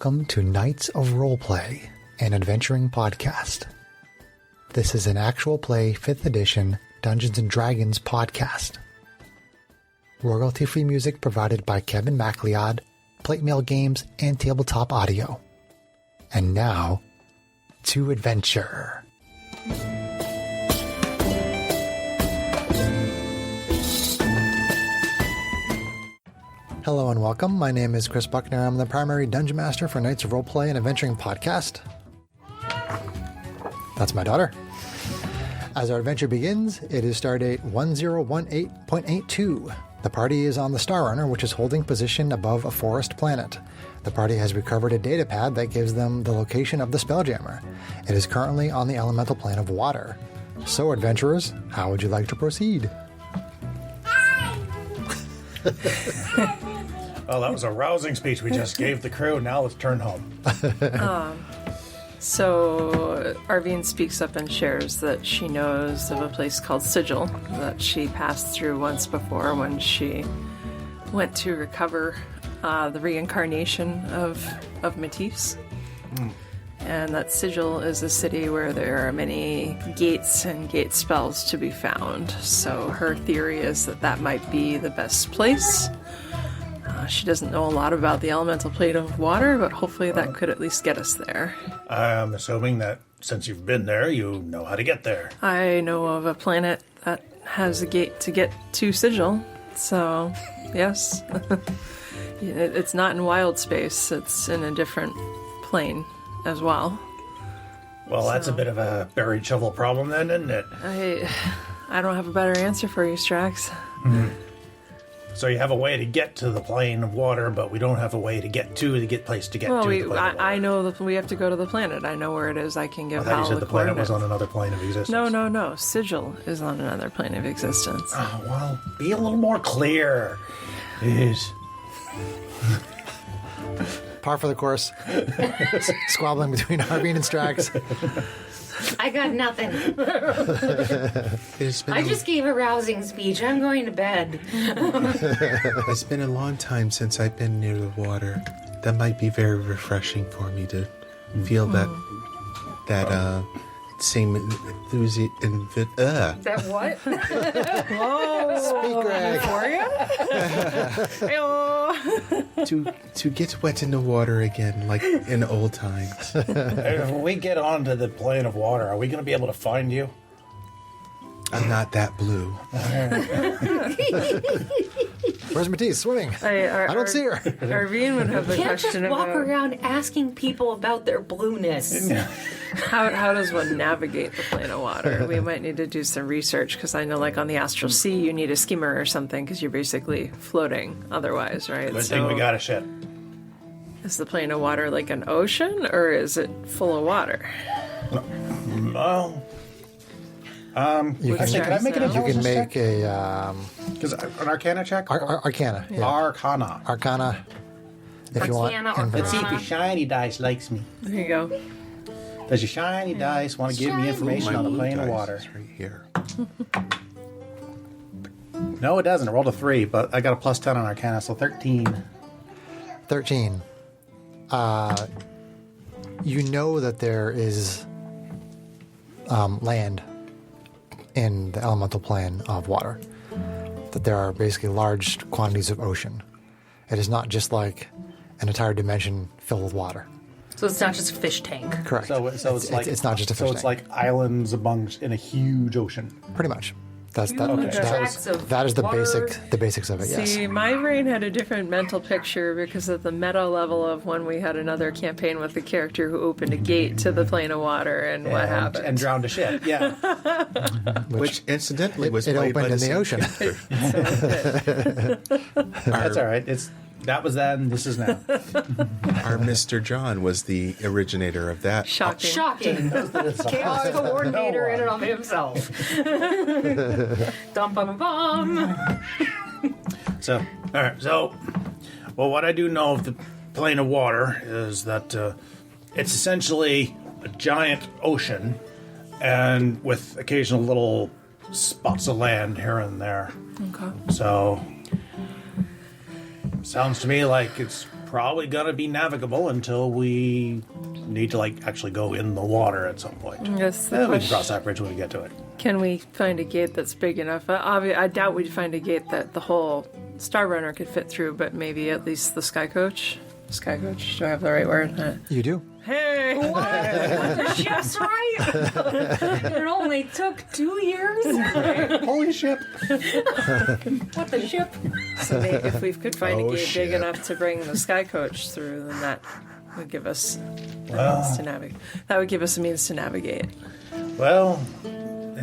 welcome to Knights of Roleplay, an adventuring podcast. This is an actual play 5th edition Dungeons & Dragons podcast. Royalty-free music provided by Kevin MacLeod, Plate Mail Games, and Tabletop Audio. And now, to adventure. Hello and welcome. My name is Chris Buckner. I'm the primary Dungeon Master for Knights of Roleplay, an adventuring podcast. That's my daughter. As our adventure begins, it is stardate 1018.82. The party is on the Star Runner, which is holding position above a forest planet. The party has recovered a data pad that gives them the location of the Spelljammer. It is currently on the elemental plane of water. So, adventurers, how would you like to proceed? Well, that was a rousing speech we just gave the crew. Now let's turn home. So Arvine speaks up and shares that she knows of a place called Sigil that she passed through once before when she went to recover the reincarnation of Matisse. And that Sigil is a city where there are many gates and gate spells to be found. So her theory is that that might be the best place. She doesn't know a lot about the elemental plane of water, but hopefully that could at least get us there. I'm assuming that since you've been there, you know how to get there. I know of a planet that has a gate to get to Sigil, so yes. It's not in wild space, it's in a different plane as well. Well, that's a bit of a buried shovel problem then, isn't it? I don't have a better answer for you, Strax. So you have a way to get to the plane of water, but we don't have a way to get to the place to get to the plane of water. I know that we have to go to the planet. I know where it is. I can give I thought Hal you said the the planet was coordinates. on another plane of existence. No. Sigil is on another plane of existence. Oh, well, be a little more clear. Jeez. Par for the course. Squabbling between Arvine and Strax. I got nothing. I just gave a rousing speech. I'm going to bed. It's been a long time since I've been near the water. That might be very refreshing for me to feel that same enthusiasm. That what? Speak, Greg. To get wet in the water again, like in old times. If we get onto the plane of water, are we going to be able to find you? I'm not that blue. Where's Matisse swimming? I don't see her. Arvine would have the Can't just question walk about around asking people about their blueness. how does one navigate the plane of water? We might need to do some research because I know, like on the Astral Sea, you need a skimmer or something because you're basically floating otherwly, right? Good thing we got a ship. Is the plane of water like an ocean or is it full of water? Well, You can I make an can intelligence make check? a Because an Arcana check? Arcana. Yeah. Arcana. Arcana. If you want. Arcana, Arcana. Let's see if your shiny dice likes me. There you go. Does your shiny dice want to give me information on the plane of water? It's right here. No, it doesn't. I rolled a 3, but I got a plus 10 on Arcana, so 13. 13. You know that there is land in the elemental plane of water. That there are basically large quantities of ocean. It is not just like an entire dimension filled with water. So it's not just a fish tank. Correct. So it's like it's not just a fish So it's tank. like islands in a huge ocean. Pretty much. That is tracts of the water. basics of it. Yes. See, my brain had a different mental picture because of the meta level of when we had another campaign with the character who opened a gate to the plane of water and what happened. And drowned a ship, yeah. Which incidentally was it played by opened in the same ocean. character. That's all right. That was then, this is now. Our Mr. John was the originator of that. Shocking. Shocking. Chaos coordinator in and of himself. Dum bum bum. So, all right. So, well, what I do know of the plane of water is that it's essentially a giant ocean and with occasional little spots of land here and there. Okay. So, sounds to me like it's probably gonna be navigable until we need to actually go in the water at some point. Yes, the Then we can question- cross that bridge when we get to it. Can we find a gate that's big enough? I doubt we'd find a gate that the whole Star Runner could fit through, but maybe at least the Sky Coach. Sky Coach, do I have the right word? You do. Hey! What? The ship's right? It only took 2 years? Holy ship! What, the ship? So maybe if we could find a Oh, gate shit. big enough to bring the Sky Coach through, then that would give us a means to navigate. That would give us a means to navigate. Well,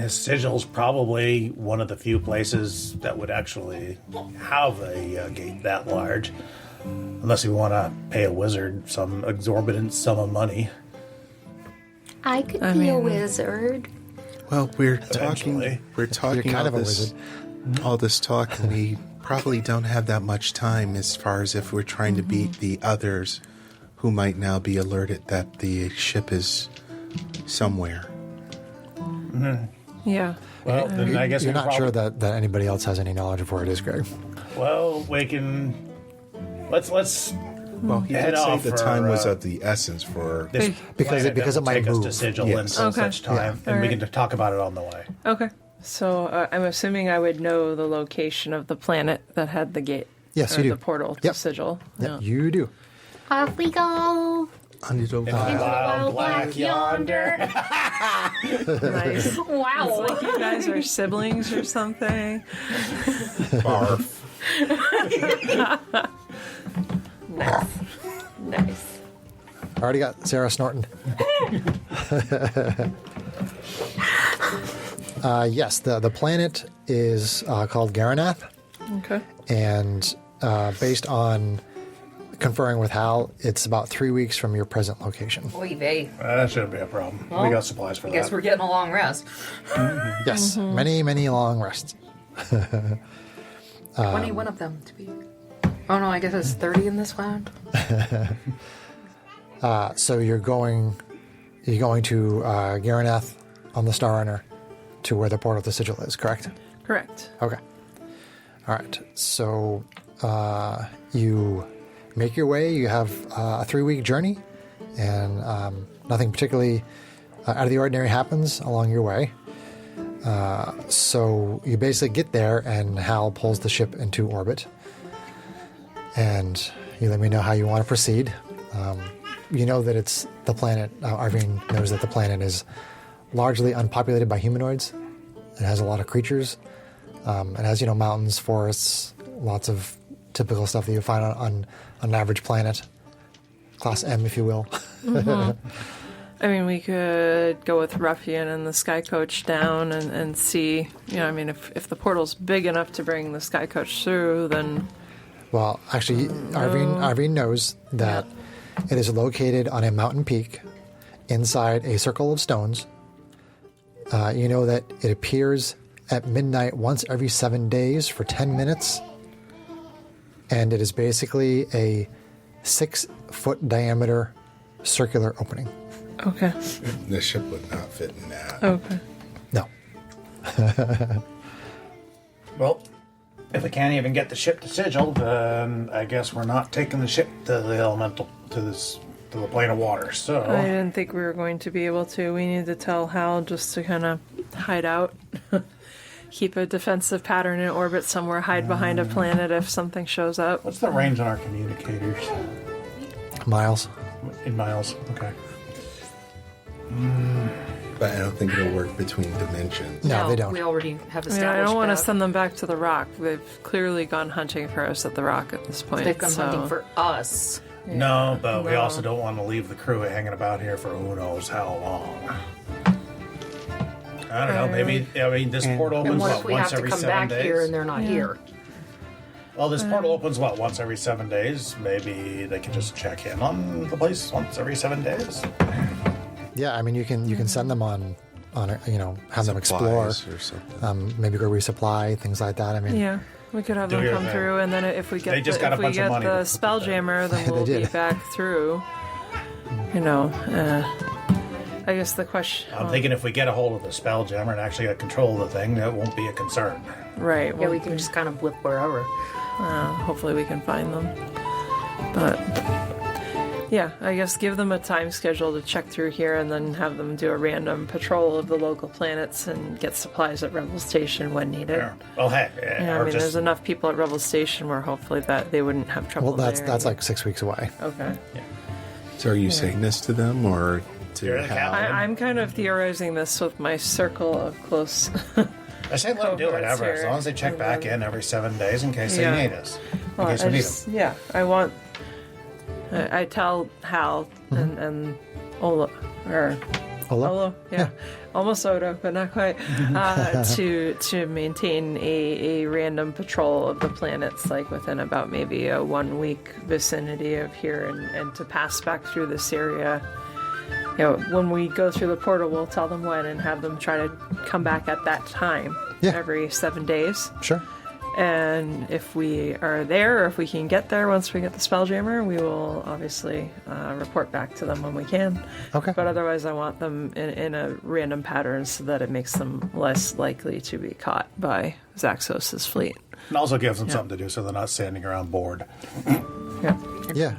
Sigil's probably one of the few places that would actually have a gate that large. Unless we want to pay a wizard some exorbitant sum of money. I could I be a mean- wizard. Well, we're Eventually. talking You're kind all of a this, wizard. all this talk, and we probably don't have that much time as far as if we're trying to beat the others who might now be alerted that the ship is somewhere. Yeah. Well, then I guess You're we not sure probably- that anybody else has any knowledge of where it is, Greg. Well, we can. Let's Well, he Head did say off the for, time was of the essence for. this Because it planet might take us to move. Sigil Yes. in some Okay. such time, and we Alright. can talk about it on the way. Okay. So I'm assuming I would know the location of the planet that had the gate. Yes, or you do. the portal to Yep. Sigil. Yeah, you do. Off we go. Under the Wild black yonder. Nice. Wow. Like you guys are siblings or something. barf. Nice. Nice. Already got Sarah snorting. Yes, the planet is called Garanath, Okay. and based on conferring with Hal, it's about 3 weeks from your present location. Oy vey. That shouldn't be a problem. we Well, got supplies for I guess that. we're getting a long rest. Yes, many, many long rests. When do you want of them to be? Oh no, I guess it's 30 in this one. So you're going to Garanath on the Star Runner to where the portal to Sigil is, correct? Correct. Okay. All right. So you make your way. You have a 3-week journey, and nothing particularly out of the ordinary happens along your way. So you basically get there, and Hal pulls the ship into orbit, and you let me know how you want to proceed. You know that it's the planet. Arvine knows that the planet is largely unpopulated by humanoids. It has a lot of creatures. It has, mountains, forests, lots of typical stuff that you find on an average planet. Class M, if you will. I mean, we could go with Ruffian and the Sky Coach down and see, if the portal's big enough to bring the Sky Coach through, then Well, actually, Arvine knows that it is located on a mountain peak inside a circle of stones. You know that it appears at midnight once every 7 days for 10 minutes. And it is basically a 6-foot diameter circular opening. okay. The ship would not fit in that. Okay. No. Well, if we can't even get the ship to Sigil, then I guess we're not taking the ship to the elemental to the plane of water. So I didn't think we were going to be able to. We need to tell Hal just to kind of hide out. Keep a defensive pattern in orbit somewhere, hide behind a planet if something shows up. what's the range on our communicators? Miles. In miles. Okay. But I don't think it'll work between dimensions. No, they don't. We already have I established mean, I don't want to that. send them back to the rock. They've clearly gone hunting for us at the rock at this point. They've gone so- hunting for us. No, but we No. also don't want to leave the crew hanging about here for who knows how long. I don't know. Maybe this portal And opens what if we once have to every come 7 back days. here and they're not here? Well, this portal opens once every 7 days. Maybe they can just check in on the place once every 7 days. Yeah, I mean, you can send them on have them explore. Supplies or something. Maybe go resupply, things like that. I mean, Yeah, we could have Do them your come thing. through, and then if we get They just got a if we bunch of get money the to- Spelljammer, then They we'll be did. back through. I guess the question. I'm thinking if we get a hold of the Spelljammer and actually get control of the thing, that won't be a concern. Right. Yeah, Well, we can just kind of blip wherever. hopefully we can find them. But yeah, I guess give them a time schedule to check through here and then have them do a random patrol of the local planets and get supplies at Rebel Station when needed. Yeah. Well, hey, Yeah, I mean, there's enough people at Rebel Station where hopefully that they wouldn't have trouble. Well, that's there. like 6 weeks away. Okay. So are you saying this to them or to You're the Hal? captain. I'm kind of theorizing this with my circle of close. I say let them do Cohorts whatever, as here. long as they check back in every 7 days in case Yeah. they need us. In Well, case we need them. yeah, I want. I tell Hal and Ola, or Ola? Olo, yeah, almost Odo, but not quite. To maintain a random patrol of the planets, like within about maybe a 1 week vicinity of here, and to pass back through this area. You know, when we go through the portal, we'll tell them when and have them try to come back at that time every 7 days. Sure. And if we are there, or if we can get there once we get the Spelljammer, we will obviously report back to them when we can. Okay. But otherwise, I want them in a random pattern so that it makes them less likely to be caught by Zaxos' fleet. And also gives them something to do so they're not standing around bored. Yeah. Yeah.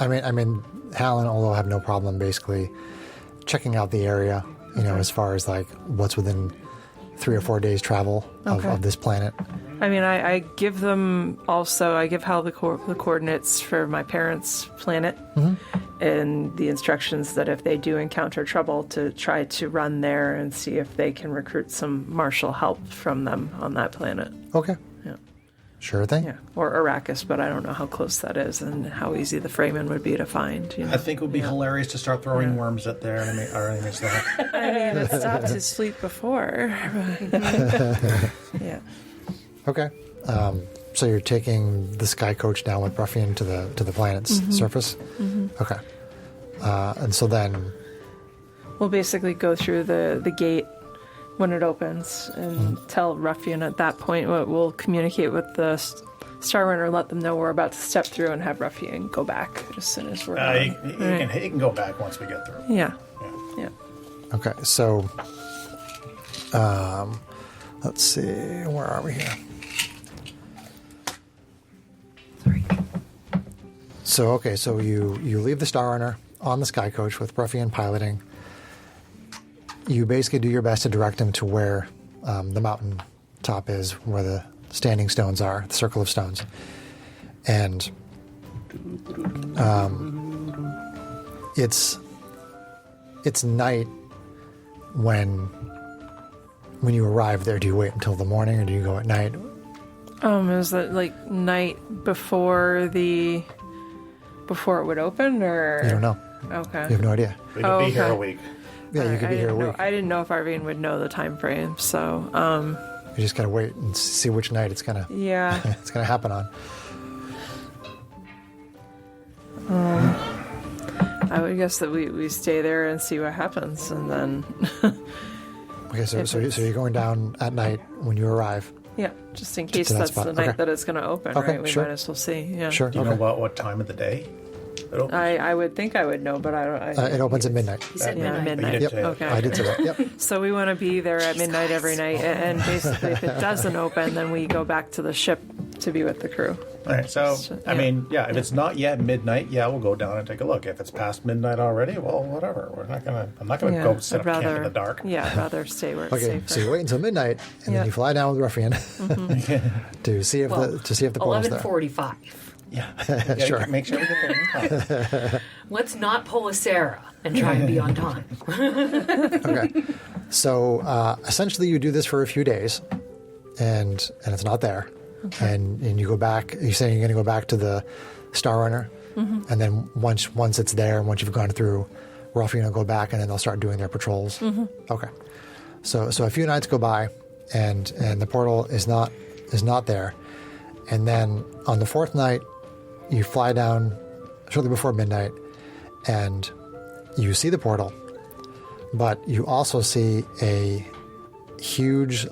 I mean, Hal and Olo have no problem basically checking out the area, as far as like what's within 3 or 4 days travel of this planet. I mean, I give them also, I give Hal the coordinates for my parents' planet and the instructions that if they do encounter trouble to try to run there and see if they can recruit some martial help from them on that planet. Okay. Yeah. Sure thing. Yeah. Or Arrakis, but I don't know how close that is and how easy the Fremen would be to find. I think it would be hilarious to start throwing worms at their enemy, our enemies there. I mean, it stopped his fleet before. Yeah. Okay. So you're taking the sky coach down with Ruffian to the planet's surface? Okay. And so then... We'll basically go through the gate when it opens and tell Ruffian at that point. We'll communicate with the Star Runner, let them know we're about to step through, and have Ruffian go back as soon as we're done. He can go back once we get through. Yeah. Yeah. Okay, so... let's see. Where are we here? Sorry. So you leave the Star Runner on the sky coach with Ruffian piloting. You basically do your best to direct him to where the mountain top is, where the standing stones are, the circle of stones. And it's night when you arrive there. Do you wait until the morning, or do you go at night? Is that like night before it would open, or You don't know. Okay. You have no idea. We could be here a okay. week. Yeah, you could be here a week. I didn't know if Arvine would know the time frame, so You just gotta wait and see which night it's gonna yeah. it's gonna happen on. I would guess that we stay there and see what happens, and then Okay, so you're going down at night when you arrive. yeah, just in case To that that's spot. the night Okay. that it's going to open, Okay, right? We sure. might as well see. Yeah, Sure. Do you know what time of the day? I would think I would know, but I don't. It opens at midnight. He said Yeah, midnight. You midnight. did say Okay. I did say that. Yep. So we want to be there at midnight every night, and basically, if it doesn't open, then we go back to the ship to be with the crew. All right, so, I yeah. mean, if it's not yet midnight, we'll go down and take a look. If it's past midnight already, well, whatever. I'm not gonna go set up camp in the dark. Yeah, I'd rather stay where it's Okay, safer. so you wait until midnight, and then Yeah. you fly down with Ruffian to see if the portal's there. 11:45. Yeah, Sure. Make sure we get there in time. Let's not pull a Sarah and try and be on time. Okay, so essentially you do this for a few days, and it's not there, and you go back. You're saying you're going to go back to the Star Runner, and then once it's there, and once you've gone through, Ruffian will go back, and then they'll start doing their patrols. Okay, so a few nights go by, and the portal is not there, and then on the fourth night, you fly down shortly before midnight, and you see the portal, but you also see a huge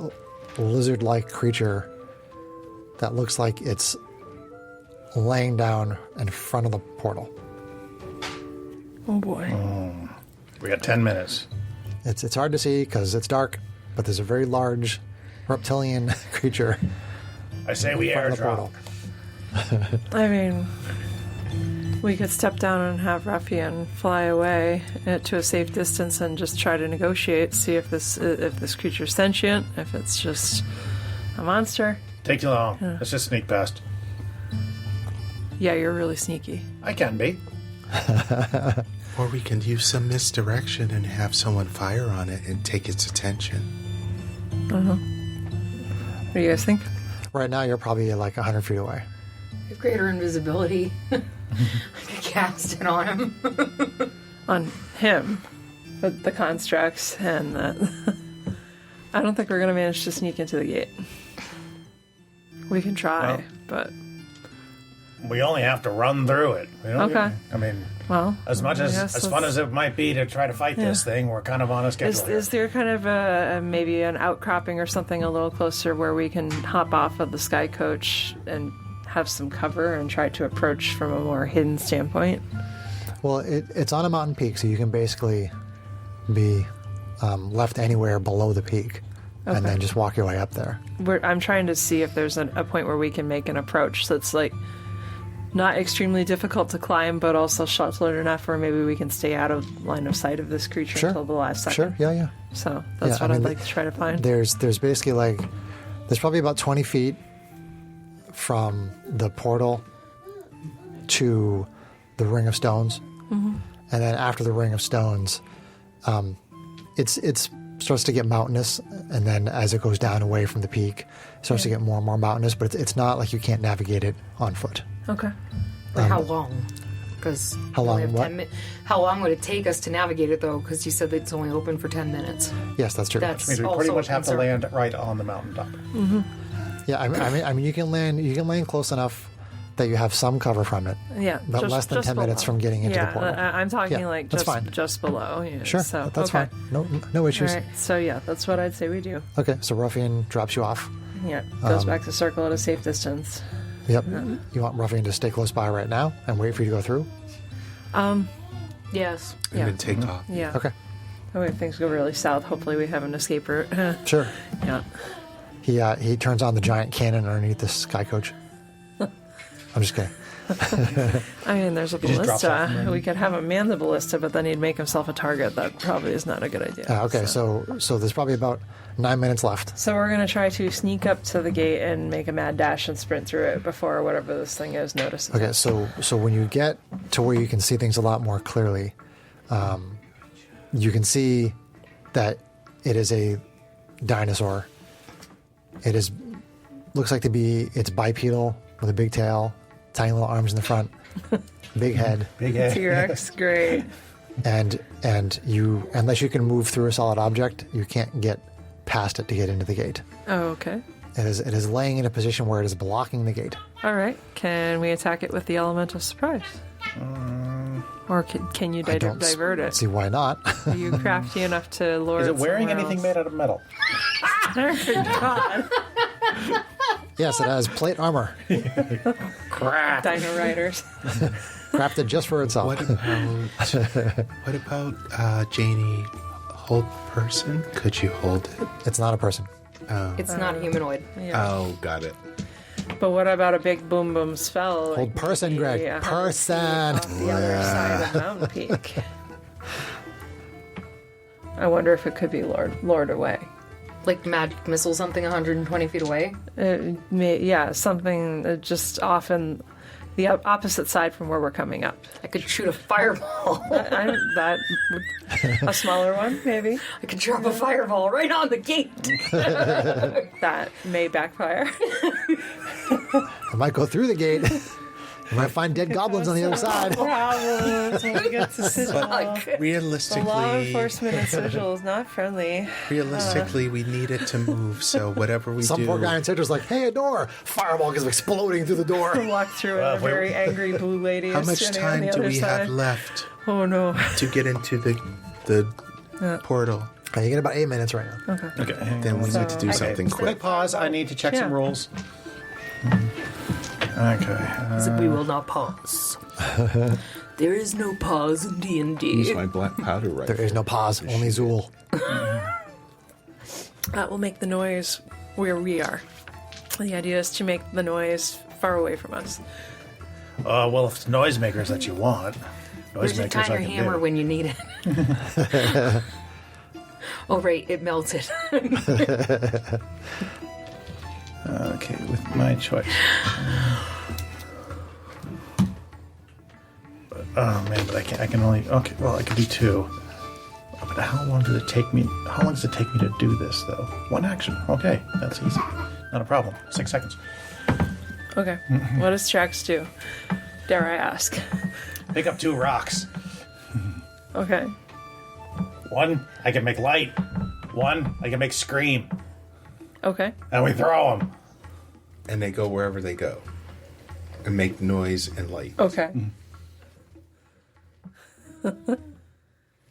lizard-like creature that looks like it's laying down in front of the portal. Oh boy. We got 10 minutes. It's hard to see because it's dark, but there's a very large reptilian creature I say we in front of the airdrop. portal. I mean, We could step down and have Ruffian fly away to a safe distance and just try to negotiate, see if this creature's sentient, if it's just a monster. Take too long. Let's just sneak past. Yeah, you're really sneaky. I can be. Or we can use some misdirection and have someone fire on it and take its attention. What do you guys think? Right now, you're probably like 100 feet away. You have greater invisibility. I could cast it on him. On him, but the constructs and the... I don't think we're going to manage to sneak into the gate. We can try, Well. but... We only have to run through it. We don't Okay. I mean, Well, as much I as guess fun let's- as it might be to try to fight this thing, we're kind of on a schedule. Is there kind of maybe an outcropping or something a little closer where we can hop off of the sky coach and have some cover and try to approach from a more hidden standpoint? Well, it's on a mountain peak, so you can basically be left anywhere below the peak and then just walk your way up there. I'm trying to see if there's a point where we can make an approach that's like not extremely difficult to climb, but also sheltered enough where maybe we can stay out of line of sight of this creature Sure. until the last second. Sure, yeah. So that's Yeah, what I I'd mean, like to try to find. There's basically like, there's probably about 20 feet from the portal to the Ring of Stones. Mm-hmm. And then after the Ring of Stones, it's starts to get mountainous, and then as it goes down away from the peak, it starts to get more and more mountainous, but it's not like you can't navigate it on foot. Okay. But how long? Because How long what? How long would it take us to navigate it, though? Because you said that it's only open for 10 minutes. Yes, that's true. That's means we also pretty a much have to concern. land right on the mountaintop. Yeah, I mean, you can land close enough that you have some cover from it, Yeah. but less than 10 minutes below. from getting into yeah, the portal. I'm talking Yeah, like that's fine. just below. Yeah, Sure, so, that's okay. fine. No issues. All right. So yeah, that's what I'd say we do. Okay, so Ruffian drops you off. Yeah. Goes back to circle at a safe distance. Yep. You want Ruffian to stay close by right now and wait for you to go through? Yes. And Yeah. then take off. Yeah. Okay, Oh, if things go really south, hopefully we have an escape route. sure. Yeah. He turns on the giant cannon underneath the sky coach. I'm just kidding. I mean, there's a just drops off ballista. We could have him man the ballista, but then he'd make himself a target. That probably is not a good idea. Okay, so there's probably about 9 minutes left. So we're going to try to sneak up to the gate and make a mad dash and sprint through it before whatever this thing is notices. Okay, so when you get to where you can see things a lot more clearly, you can see that it is a dinosaur. It looks like it's bipedal with a big tail, tiny little arms in the front, big head, Big head. T-Rex, great. and you, unless you can move through a solid object, you can't get past it to get into the gate. Oh, okay. It is laying in a position where it is blocking the gate. All right. Can we attack it with the element of surprise? Or can you I don't divert it? see why not. Are you crafty enough to lure Is it it wearing somewhere anything else? made out of metal? Oh, God. Yes, it has plate armor, Crap. Dino Riders. crafted just for itself. What about Janie? Hold person? Could you hold it? It's not a person. It's not humanoid. Yeah. Oh, got it. But what about a big boom boom spell? Hold person, Greg. 100 feet Person. off the other side of Mountain Peak. I wonder if it could be lured away. Like magic missile, something 120 feet away. Something just off in the opposite side from where we're coming up. I could shoot a fireball. A smaller one, maybe. I could drop a fireball right on the gate. That may backfire. I might go through the gate. You might find dead goblins on the other side. Problems when we get to Sigil. The law Realistically, enforcement in Sigil is not friendly. we need it to move. So whatever we Some do, poor guy in Citrus like, hey, a door. Fireball is exploding through the door. Walk through it, a very angry blue lady how is much standing on time the do other we side. have left Oh no. to get into the portal? Okay, you get about 8 minutes right now. Okay. Then we need to do something Quick quick. pause. I need to check some Yeah. rules. Okay. We will not pause. There is no pause in D&D. Use my black powder rifle. There is no pause, only Zool. That will make the noise where we are. The idea is to make the noise far away from us. Well, if it's noisemakers that you want, Where's your noisemakers I tiny can hammer do. when you need it? Oh, right, it melted. Okay, with my choice. Oh man, but I can only. Okay, well I can do 2. But how long does it take me? How long does it take me to do this though? 1 action. Okay, that's easy. Not a problem. 6 seconds. Okay. What does Trax do? Dare I ask? Pick up 2 rocks. Okay. 1, I can make light. 1, I can make scream. Okay. And we throw them. And they go wherever they go. And make noise and light. Okay.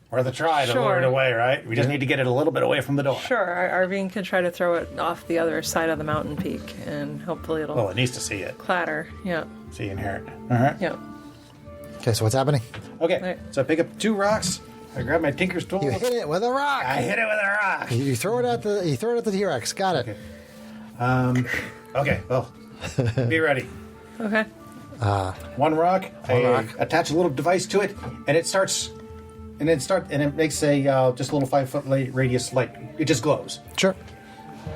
Worth a try to Sure. lure it away, right? We just need to get it a little bit away from the door. Sure. Arvine can try to throw it off the other side of the mountain peak, and hopefully it'll Well, it needs to see it. clatter. Yeah. See and hear it. All right. Yeah. Okay, so what's happening? Okay. Right. So I pick up 2 rocks. I grab my tinker's tool. You hit it with a rock. I hit it with a rock. You throw it at the T-Rex. Got it. Okay. Well, be ready. Okay. 1 rock. I rock. attach a little device to it, and it starts. And it makes a just a little 5-foot radius light. It just glows. Sure.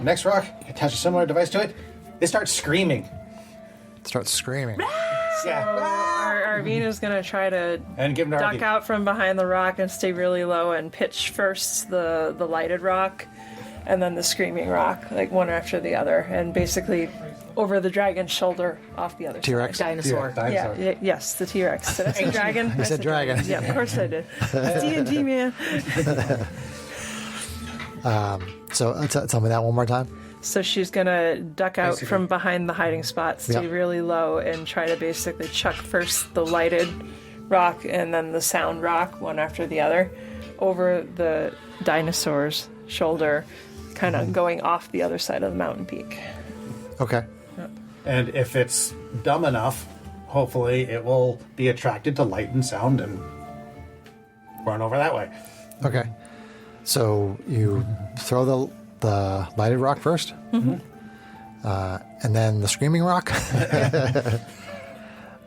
Next rock, attach a similar device to it. It starts screaming. Start screaming. Yeah. Arvine is going to try to And give duck Nargi. out from behind the rock and stay really low and pitch first the lighted rock and then the screaming rock, like one after the other, and basically over the dragon's shoulder off the other T-Rex. Dinosaur. side. Yeah, yes, the T-Rex. Did I say dragon? I said dragon. Yeah, of course I did. It's D&D, man. So tell me that one more time. So she's going to duck out Basically. from behind the hiding spot, stay Yep. really low, and try to basically chuck first the lighted rock and then the sound rock, one after the other, over the dinosaur's shoulder, kind of going off the other side of the mountain peak. Okay. And if it's dumb enough, hopefully it will be attracted to light and sound and run over that way. Okay. So you throw the lighted rock first, and then the screaming rock.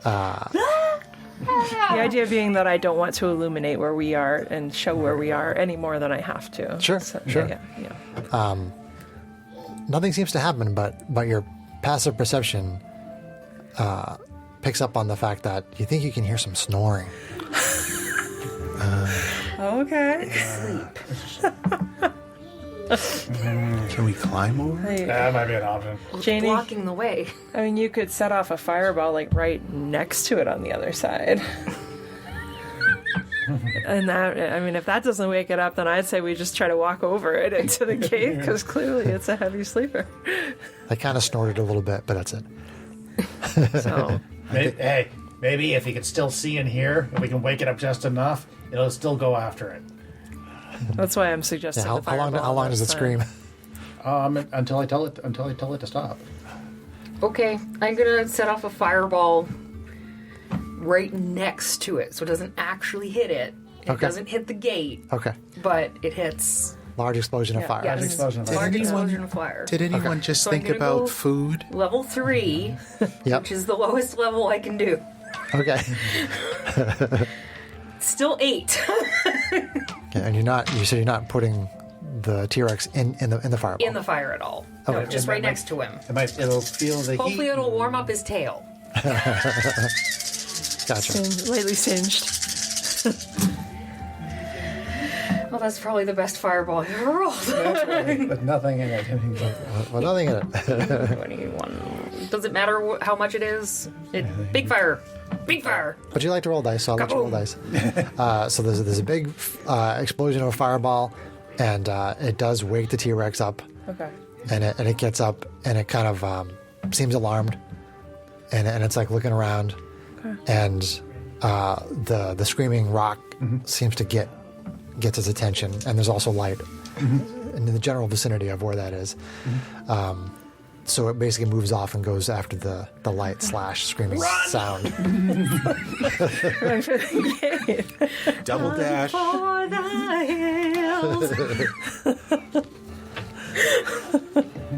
The idea being that I don't want to illuminate where we are and show where we are any more than I have to. Sure, sure. Yeah. Nothing seems to happen, but your passive perception picks up on the fact that you think you can hear some snoring. Okay. Can we climb over? That might be an option. Janie, Blocking the way. I mean, you could set off a fireball like right next to it on the other side. And that, I mean, if that doesn't wake it up, then I'd say we just try to walk over it into the cave because clearly it's a heavy sleeper. I kind of snorted a little bit, but that's it. So, Maybe if he can still see and hear, if we can wake it up just enough, it'll still go after it. that's why I'm suggesting Yeah, the fireball. how long does it this scream? time. Until I tell it to stop. Okay, I'm gonna set off a fireball right next to it, so it doesn't actually hit it. It Okay. doesn't hit the gate, Okay. but it hits. Large explosion of fire. Yes, explosion of fire. large Did anyone- explosion of fire. Did anyone just So I'm think gonna about go- food? Level 3, Yep. which is the lowest level I can do. Okay. Still 8. And you said you're not putting the T-Rex in the fireball. In the fire at all. No, Okay. just right next to him. It'll feel the Hopefully heat. it'll warm up his tail. Gotcha. Lightly singed. Well, that's probably the best fireball I ever rolled. With nothing in it. Well, nothing in it. 21. Does it matter how much it is? Big fire. Big fire. But you like to roll dice, so I'll let you roll dice. So there's a big explosion of a fireball, and it does wake the T-Rex up, Okay. and it gets up, and it kind of seems alarmed, and it's like looking around, and the screaming rock seems to gets its attention, and there's also light in the general vicinity of where that is. So it basically moves off and goes after the light / screaming sound. Run for the gate. Double dash. For the hills.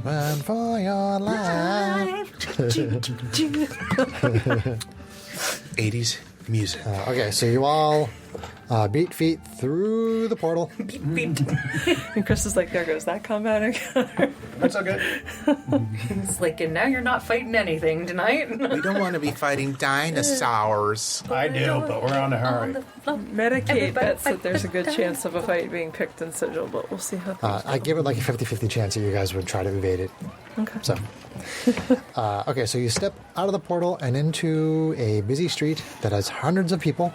Run for your life. 80s music. Okay, so you all beat feet through the portal. And Chris is like, there goes that combat encounter. That's okay. It's like, and now you're not fighting anything tonight. We don't want to be fighting dinosaurs. I do, but we're on a hurry. Medicate bets that there's a good chance of a fight being picked in Sigil, but we'll see how I give it like a 50-50 chance that you guys would try to evade it. Okay. So, okay, so you step out of the portal and into a busy street that has hundreds of people.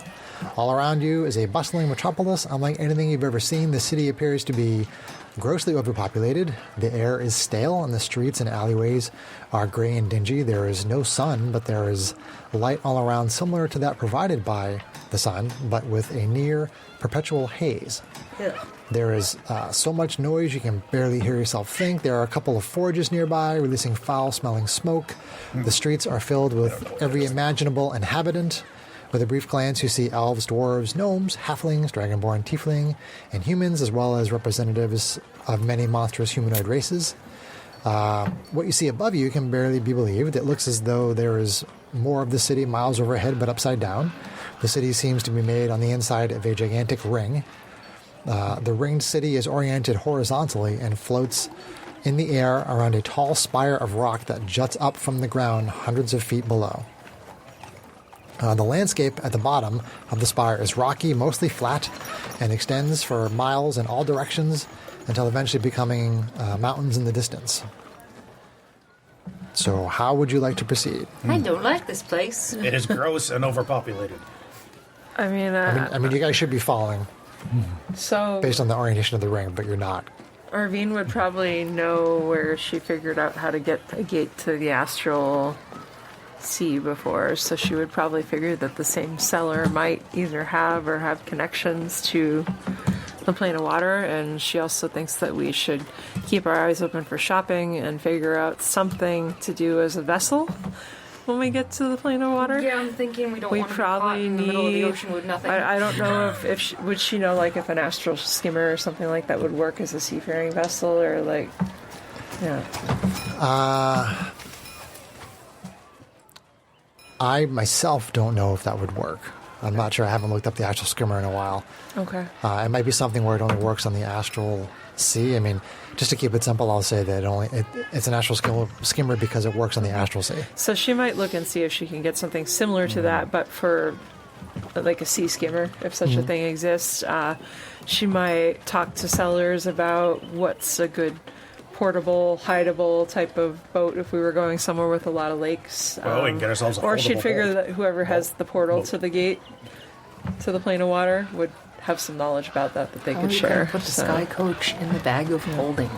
All around you is a bustling metropolis. Unlike anything you've ever seen, the city appears to be grossly overpopulated. The air is stale, and the streets and alleyways are gray and dingy. There is no sun, but there is light all around, similar to that provided by the sun, but with a near perpetual haze. There is so much noise you can barely hear yourself think. There are a couple of forges nearby, releasing foul-smelling smoke. The streets are filled with every imaginable inhabitant. With a brief glance, you see elves, dwarves, gnomes, halflings, dragonborn, tiefling, and humans, as well as representatives of many monstrous humanoid races. What you see above you can barely be believed. It looks as though there is more of the city miles overhead, but upside down. The city seems to be made on the inside of a gigantic ring. The ringed city is oriented horizontally and floats in the air around a tall spire of rock that juts up from the ground hundreds of feet below. The landscape at the bottom of the spire is rocky, mostly flat, and extends for miles in all directions until eventually becoming mountains in the distance. So how would you like to proceed? I don't like this place. It is gross and overpopulated. I mean, I mean, you guys should be following so based on the orientation of the ring, but you're not. Arvine would probably know where she figured out how to get a gate to the astral sea before, so she would probably figure that the same seller might either have or have connections to the plane of water, and she also thinks that we should keep our eyes open for shopping and figure out something to do as a vessel when we get to the plane of water. Yeah, I'm thinking we don't We want to be caught probably in the middle of the need- ocean with nothing. I don't know if she, would she know like if an astral skimmer or something like that would work as a seafaring vessel, or like, yeah. I myself don't know if that would work. I'm not sure. I haven't looked up the astral skimmer in a while. Okay. It might be something where it only works on the astral sea. I mean, just to keep it simple, I'll say that it's an astral skimmer because it works on the astral sea. So she might look and see if she can get something similar to that, but for like a sea skimmer, if such a thing exists. She might talk to sellers about what's a good portable, hideable type of boat if we were going somewhere with a lot of lakes. Well, we can get ourselves a or she'd foldable figure boat. that whoever has the portal to the gate, to the plane of water, would have some knowledge about that they Or could you share. could put the So- sky coach in the bag of holding.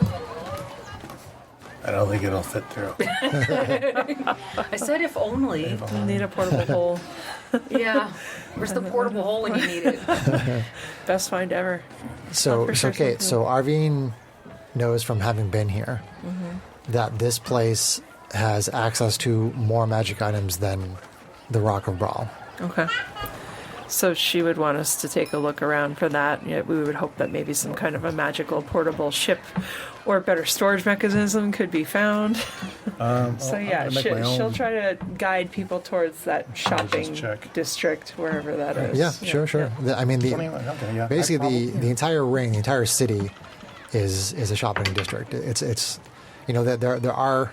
I don't think it'll fit through. I said if only. You need a portable hole. Yeah. Where's the portable hole when you need it? Best find ever. So, for sure Kate, something. so Arvine knows from having been here that this place has access to more magic items than the Rock of Brawl. Okay. So she would want us to take a look around for that. Yeah, we would hope that maybe some kind of a magical portable ship or better storage mechanism could be found. So yeah, I'm gonna make my she'll own- try to guide people towards that shopping check. district, wherever that is. Yeah, sure. I mean, Okay, yeah, basically the entire ring, the entire city, is a shopping district. It's you know that there are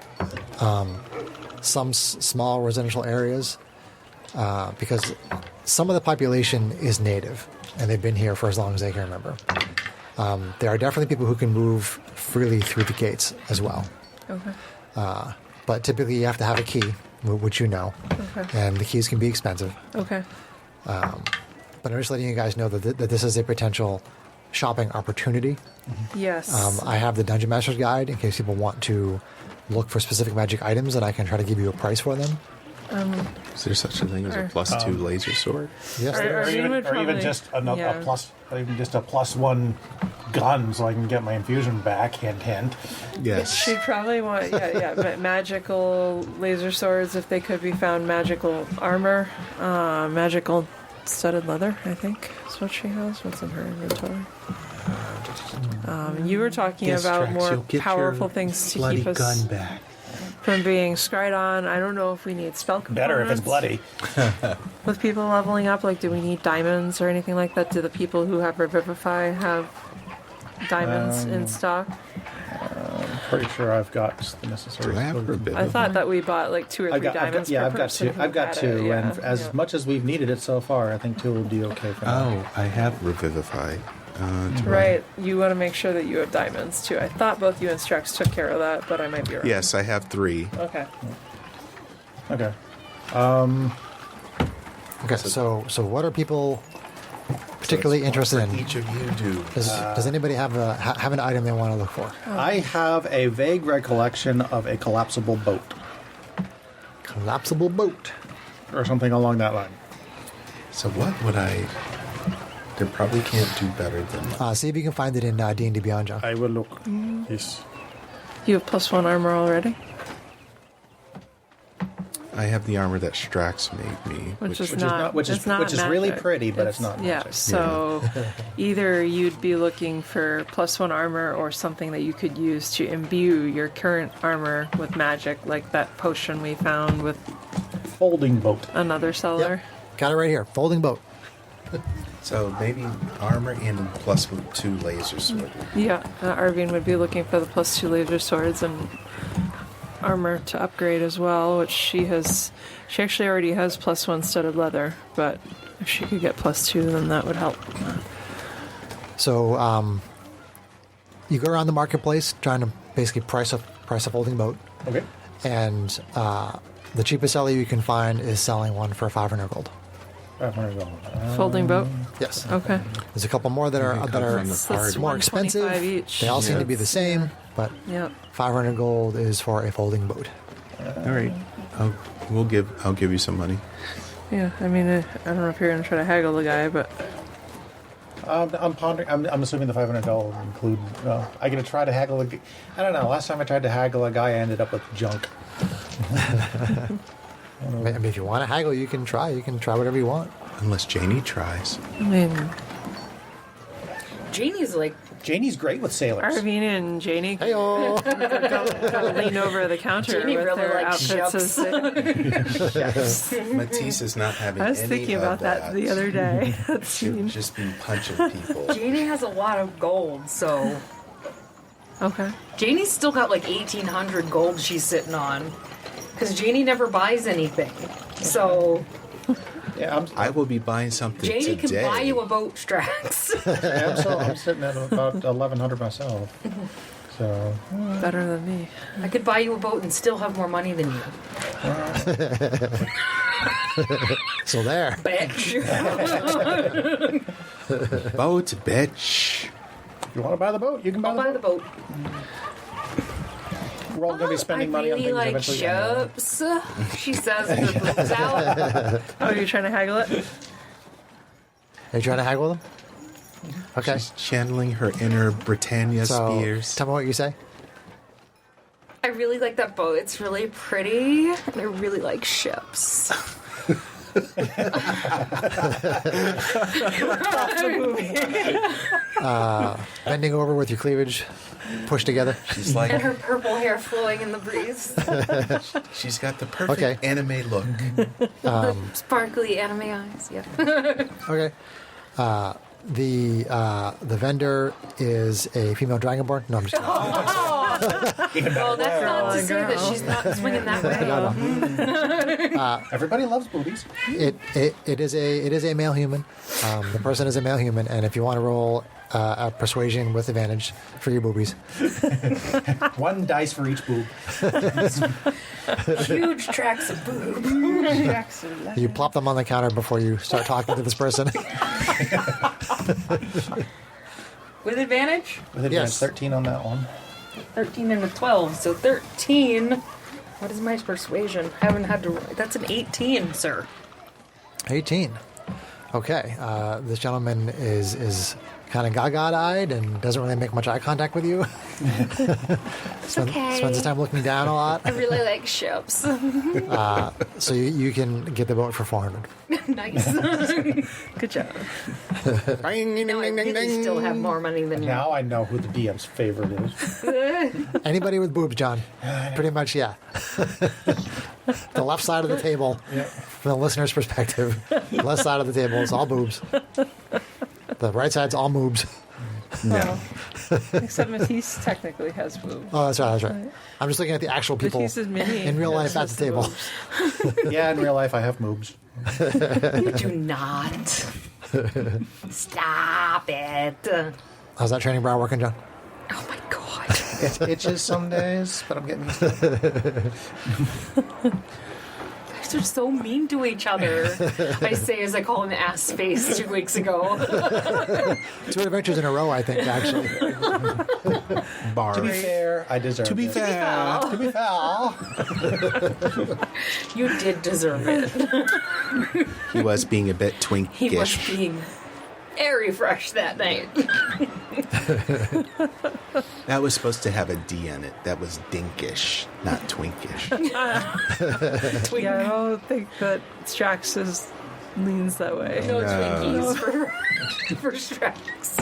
some small residential areas because some of the population is native and they've been here for as long as they can remember. There are definitely people who can move freely through the gates as well. Okay. But typically you have to have a key, which you know, Okay. and the keys can be expensive. Okay. But I'm just letting you guys know that this is a potential shopping opportunity. Yes. I have the Dungeon Master's Guide in case people want to look for specific magic items, and I can try to give you a price for them. Is there such a thing as a +2 laser sword? Yes, Or- there or is. you would Or even probably- just yeah. a plus, or even just a +1 gun, so I can get my infusion back. Hint, hint. Yes. She'd probably want, magical laser swords if they could be found, magical armor, magical studded leather, I think is what she has. What's in her inventory? You were talking Yes, about Trax, more you'll get powerful your things to bloody keep us. gun back. from being scried on. I don't know if we need spell components. Better if it's bloody. With people leveling up, like, do we need diamonds or anything like that? Do the people who have Revivify have diamonds in stock? Pretty sure I've got the necessary. Do I have a bit I of thought that we bought like 2 or 3 diamonds per I've got person. two. who I've got had two, it, yeah, and as yeah. much as we've needed it so far, I think 2 will be okay for now. Oh, I have Revivify. Right, you want to make sure that you have diamonds too. I thought both you and Strax took care of that, but I might be wrong. Yes, I have 3. Okay. Okay. Okay, so what are people particularly interested in? Each of you do. Does anybody have an item they want to look for? I have a vague recollection of a collapsible boat Collapsible boat. or something along that line. So what would I... They probably can't do better than... See if you can find it in D&D Beyond, John. I will look. Yes. You have +1 armor already, I have the armor that Strax made me. which is Which not really magic. pretty, but it's not Yeah, magic. so either you'd be looking for +1 armor or something that you could use to imbue your current armor with magic, like that potion we found with Folding boat. another seller. Got it right here. Folding boat. So maybe armor and +2 laser sword. Yeah, Arvine would be looking for the +2 laser swords and armor to upgrade as well, which she has. She actually already has +1 studded leather, but if she could get +2, then that would help. So you go around the marketplace trying to basically price a folding boat, Okay. and the cheapest seller you can find is selling one for 500 gold. 500 gold. Folding boat. Yes. Okay. There's a couple more that are Maybe come from the So that's more expensive. 125 each. They all seem to be the same, but Yep. 500 gold is for a folding boat. All right. I'll give you some money. Yeah. I mean, I don't know if you're gonna try to haggle the guy, but I'm pondering. I'm assuming the 500 gold include. I'm gonna try to haggle. I don't know. Last time I tried to haggle a guy, I ended up with junk. I mean, if you want to haggle, you can try. You can try whatever you want. Unless Janie tries. I mean, Janie's like, Janie's great with sailors. Arvine and Janie Hey-o. gotta lean over the counter Janie with really their likes outfits. ships. Matisse is not having I was any thinking of about that the other day. That's She'll mean. just be punching people. Janie has a lot of gold, so Okay. Janie's still got like 1,800 gold she's sitting on. Because Janie never buys anything. So Yeah, I will be buying something Janie today. can buy you a boat, Strax. I'm sitting at about 1,100 myself. So Better than me. I could buy you a boat and still have more money than you. So there. Bitch. Boat, bitch. if you want to buy the boat, you can buy I'll the buy boat. the boat. We're all going to be spending money on I things really like eventually. ships. She says with her boobs out. Oh, you're trying to haggle it? Are you trying to haggle them? Okay. She's channeling her inner Britannia So Spears. tell me what you say. I really like that boat. It's really pretty. And I really like ships. Bending over with your cleavage pushed together. She's like, And her purple hair flowing in the breeze. she's got the perfect Okay. anime look. Sparkly anime eyes. Yeah. Okay. The vendor is a female dragonborn. No, I'm just kidding. Well, that's not to say that girl. she's not swinging that way. Everybody loves boobies. It is a male human. The person is a male human, and if you want to roll a persuasion with advantage for your boobies, 1 dice for each boob. Huge tracks of boob. you plop them on the counter before you start talking to this person. With advantage? With advantage, Yes. 13 on that one. 13 and a 12. So 13. What is my persuasion? I haven't had to. That's an 18, sir. 18. Okay, this gentleman is kind of gaga-eyed and doesn't really make much eye contact with you. Okay. Spends his time looking down a lot. I really like ships. So you can get the boat for 400. Nice. Good job. No, I really still have more money than you. Now I know who the DM's favorite is. Anybody with boobs, John? Pretty much, yeah. The left side of the table, from the listener's perspective, left side of the table is all boobs. The right side's all moobs. Yeah. Except Matisse technically has boobs. Oh, that's right, that's right. I'm just looking at the actual people Matisse is mini. in real life at Has the table. boobs. Yeah, in real life I have moobs. You do not. Stop it. How's that training bra working, John? Oh my god. It itches some days, but I'm getting used to it. Guys are so mean to each other. I say as I call him ass face 2 weeks ago. 2 adventures in a row, I think, actually. Bar. To be fair, I deserve To be it. fair. To be fair. You did deserve it. He was being a bit twinkish. He was being very fresh that night. That was supposed to have a D on it. That was dinkish, not twinkish. Yeah, I don't think that Strax leans that way. No No. Twinkies for Strax.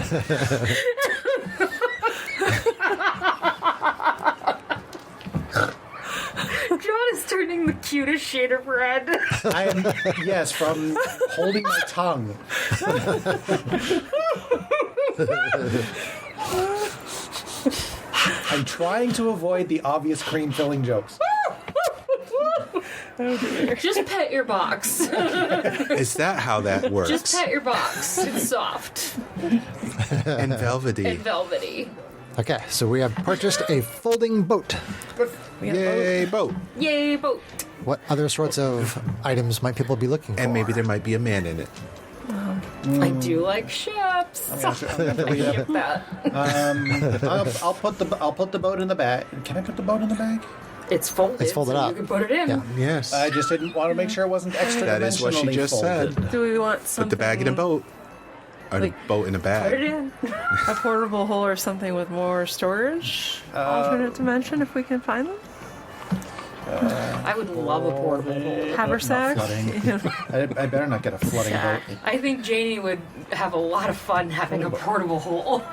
John is turning the cutest shade of red. I am, yes, from holding my tongue. I'm trying to avoid the obvious cream filling jokes. Just pet your box. Is that how that works? Just pet your box. It's soft And velvety. and velvety. Okay, so we have purchased a folding boat. Yay, boat. Yay, boat. What other sorts of items might people be looking for? And maybe there might be a man in it. I do like ships. I'm gonna read Ship that. I'll put the boat in the bag. Can I put the boat in the bag? It's folded. It's folded so up. You can put it in. Yeah. Yes. I just didn't want to make sure it wasn't extra. That is what she just said. Do we want something? Put the bag in a boat. Or Like, boat in a Put it bag. in. A portable hole or something with more storage? Alternate dimension if we can find them? I would love a portable hole. Haversack? Flooding. I better not get a flooding boat. I think Janie would have a lot of fun having a portable hole.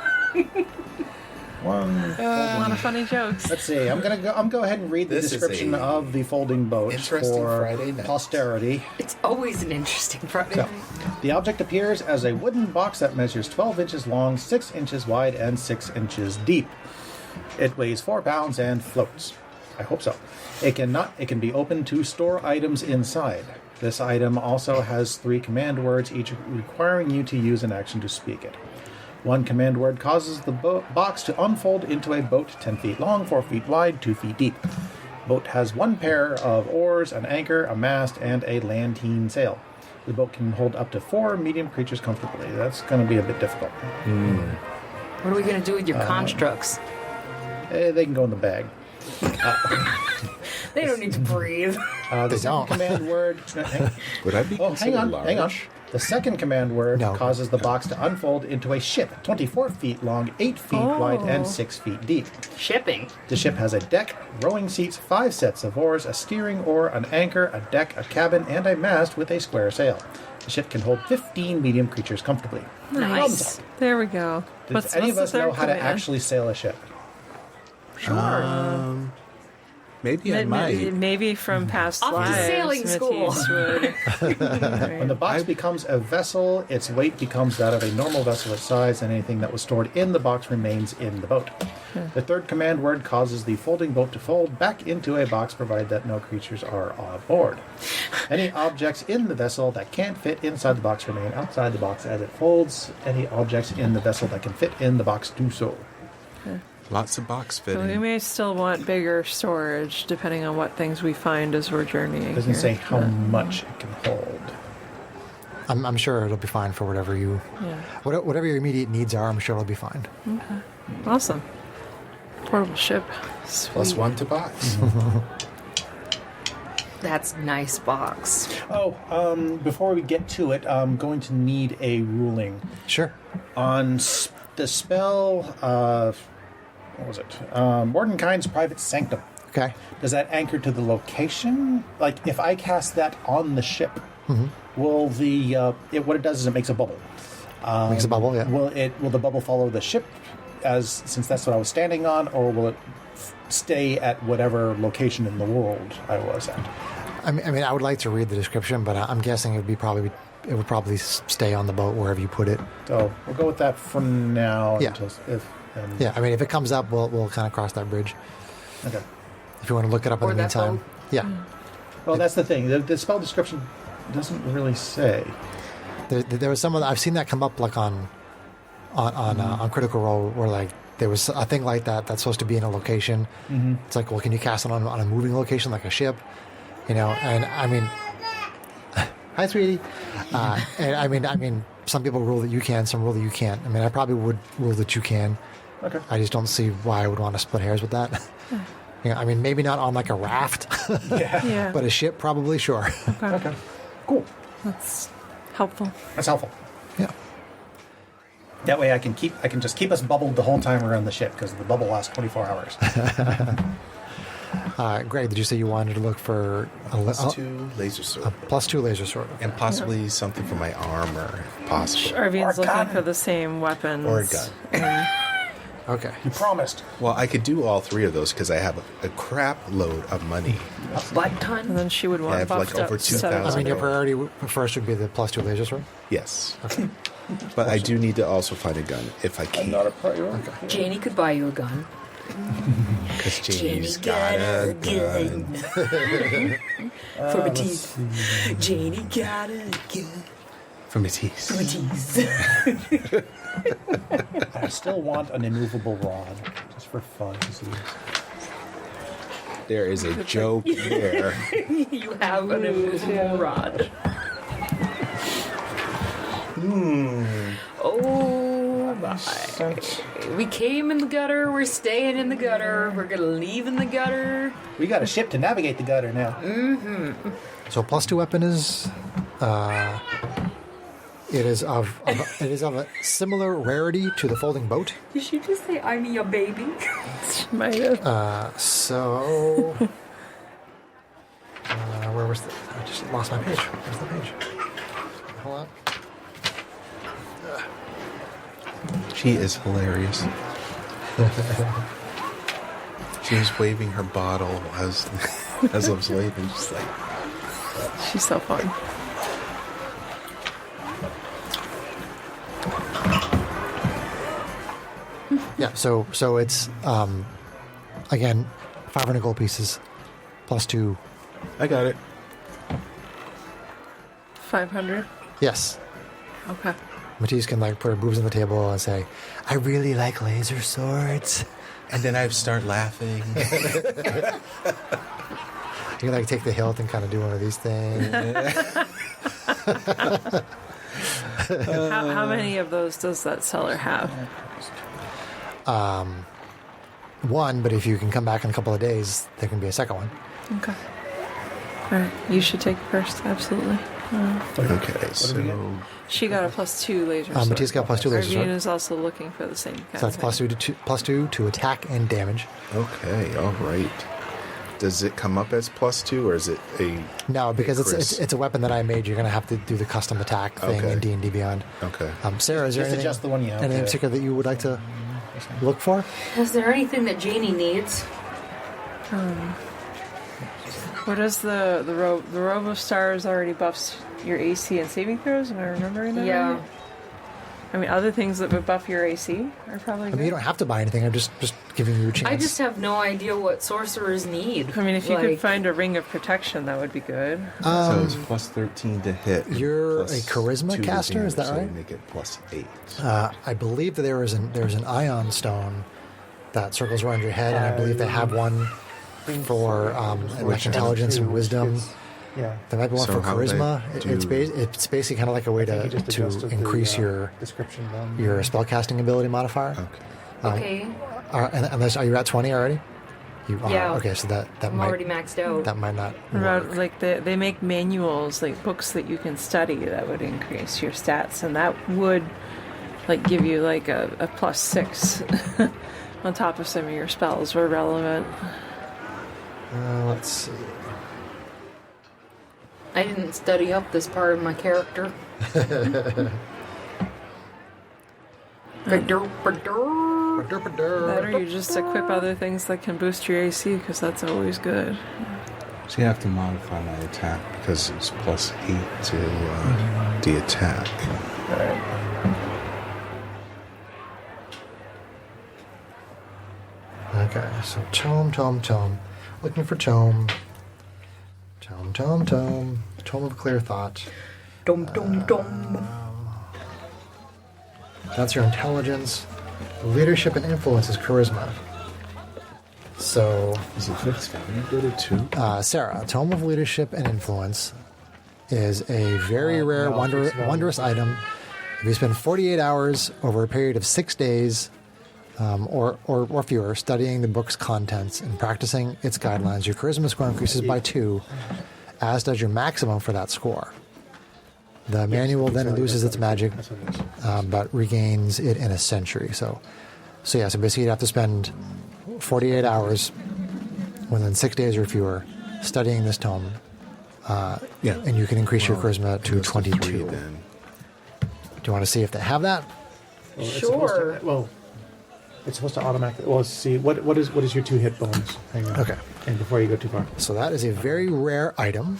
A lot of funny jokes. Let's see. I'm go ahead and read the This is description a of the folding boat interesting for Friday night. posterity. It's always an interesting Friday. So, the object appears as a wooden box that measures 12 inches long, 6 inches wide, and 6 inches deep. It weighs 4 pounds and floats. I hope so. It can be opened to store items inside. This item also has 3 command words, each requiring you to use an action to speak it. 1 command word causes the box to unfold into a boat 10 feet long, 4 feet wide, 2 feet deep. Boat has 1 pair of oars, an anchor, a mast, and a lantern sail. The boat can hold up to 4 medium creatures comfortably. That's going to be a bit difficult. What are we going to do with your constructs? They can go in the bag. They don't need to breathe. The They second don't. command word... Would I be Oh, considered hang large? on. The second command word No. causes the box to unfold into a ship, 24 feet long, 8 feet wide, and 6 feet deep. Shipping. The ship has a deck, rowing seats, 5 sets of oars, a steering oar, an anchor, a deck, a cabin, and a mast with a square sail. The ship can hold 15 medium creatures comfortably. Nice. There we go. Does any of the us know third how to command? actually sail a ship? Maybe I might. Maybe from past Off to lives, sailing school. Matisse would. When the box becomes a vessel, its weight becomes that of a normal vessel of size, and anything that was stored in the box remains in the boat. The third command word causes the folding boat to fold back into a box, provided that no creatures are on board. Any objects in the vessel that can't fit inside the box remain outside the box as it folds. Any objects in the vessel that can fit in the box do so. Lots of box So we fitting. may still want bigger storage depending on what things we find as we're journeying. It doesn't here. say how much it can hold. I'm sure it'll be fine for whatever you, Yeah. whatever your immediate needs are. I'm sure it'll be fine. Awesome. Portable ship. Plus Sweet. 1 to box. That's nice box. Oh, before we get to it, I'm going to need a ruling Sure. on the spell. What was it? Mordenkainen's Private Sanctum. Okay. Does that anchor to the location? Like, if I cast that on the ship, will what it does is it makes a bubble. Makes a bubble, yeah. Will the bubble follow the ship, since that's what I was standing on, or will it stay at whatever location in the world I was at? I mean, I would like to read the description, but I'm guessing it would probably stay on the boat wherever you put it. So we'll go with that for now. Yeah. Yeah, I mean, if it comes up, we'll kind of cross that bridge. Okay. If you want to look it up in Or the that meantime. boat. Yeah. Well, that's the thing. The spell description doesn't really say. There was some of I've seen that come up like on Critical Role, where like there was a thing like that's supposed to be in a location. It's like, well, can you cast it on a moving location like a ship? And I mean, hi, sweetie. And I mean, some people rule that you can, some rule that you can't. I mean, I probably would rule that you can. Okay. I just don't see why I would want to split hairs with that. I mean, maybe not on like a raft, Yeah. but a ship, probably, sure. Okay. Cool. That's helpful. That's helpful. Yeah. That way I can just keep us bubbled the whole time we're on the ship, because the bubble lasts 24 hours. Greg, did you say you wanted to look for +2 laser sword. +2 laser sword? And possibly something for my armor, if possible. Arvine's Or a looking gun. for the same weapons. Or a gun. Okay. You promised. Well, I could do all three of those because I have a crap load of money. A butt And ton. then she would I want have, buffed like, up over set 2,000. I mean, your Okay. priority first would be the +2 laser sword. Yes. But I do need to also find a gun if I can. Not a priority. Janie could buy you a gun. Because Janie's got a gun. For Matisse. Janie got a gun. For Matisse. Matisse. I still want an immovable rod, just for fun. There is a joke there. You have an immovable rod. Oh my. We came in the gutter, we're staying in the gutter, we're gonna leave in the gutter. We got a ship to navigate the gutter now. So +2 weapon is it is of a similar rarity to the folding boat. Did she just say, I'm your baby? Might have. So where was I just lost my page. Where's the page? Hold on. She is hilarious. She was waving her bottle as I was waving, just like. She's so fun. Yeah. So it's again 500 gold pieces +2. I got it. 500. Yes. Okay. Matisse can like put her boobs on the table and say, "I really like laser swords." And then I start laughing. You can like take the hilt and kind of do one of these things. How many of those does that seller have? One, but if you can come back in a couple of days, there can be a second one. Okay. All right. You should take it first. Absolutely. Okay, so She got a +2 laser sword. Matisse got +2 laser sword. Arvine is also looking for the same kind So that's of thing. +2 to attack and damage. okay, all right. Does it come up as +2 or is it a? No, because Chris? it's a weapon that I made. You're going to have to do the custom attack thing Okay. in D&D Beyond. Okay. Sarah, is there Just anything, adjust the one you have anything in to- particular that you would like to look for? Is there anything that Janie needs? What is the Robo Stars already buffs your AC and saving throws? Am I remembering that? Yeah. right? I mean, other things that would buff your AC are probably I good. mean, you don't have to buy anything. I'm just giving you a chance. I just have no idea what sorcerers need. I mean, if you could Like, find a ring of protection, that would be good. So it's +13 to hit. and You're a +2 charisma to caster, is that damage, so right? you make it +8. I believe that there's an ion stone that circles around your head, and I believe they have one for like intelligence and wisdom. Yeah. There might be one So for how would charisma. I It's basically kind of like a way You just to adjusted increase the, your description down. spellcasting ability modifier. Okay. okay. Are you at 20 already? You are Yeah. okay. So that I'm might already maxed out. that might not About, work. like they make manuals, like books that you can study that would increase your stats, and that would like give you like a +6 on top of some of your spells were relevant. Let's see. I didn't study up this part of my character. That or you just equip other things that can boost your AC, because that's always good. So you have to modify my attack because it's +8 to the attack. Okay, so tome. Looking for tome. Tome of clear thought. Dum dum dum. That's your intelligence. Leadership and influence is charisma. So, Is it fixed value go to 2? Sarah, Tome of Leadership and Influence is a very rare, wondrous item. If you spend 48 hours over a period of 6 days or fewer studying the book's contents and practicing its guidelines, your charisma score increases by 2, as does your maximum for that score. The manual then loses its magic, but regains it in a century. So basically you'd have to spend 48 hours within 6 days or fewer studying this tome, and you can increase your charisma to 22. 3 then. Do you want to see if they have that? Sure. It's supposed to automatically. Well, see what is your 2 hit bonus? Hang on. Okay. And before you go too far, So that is a very rare item.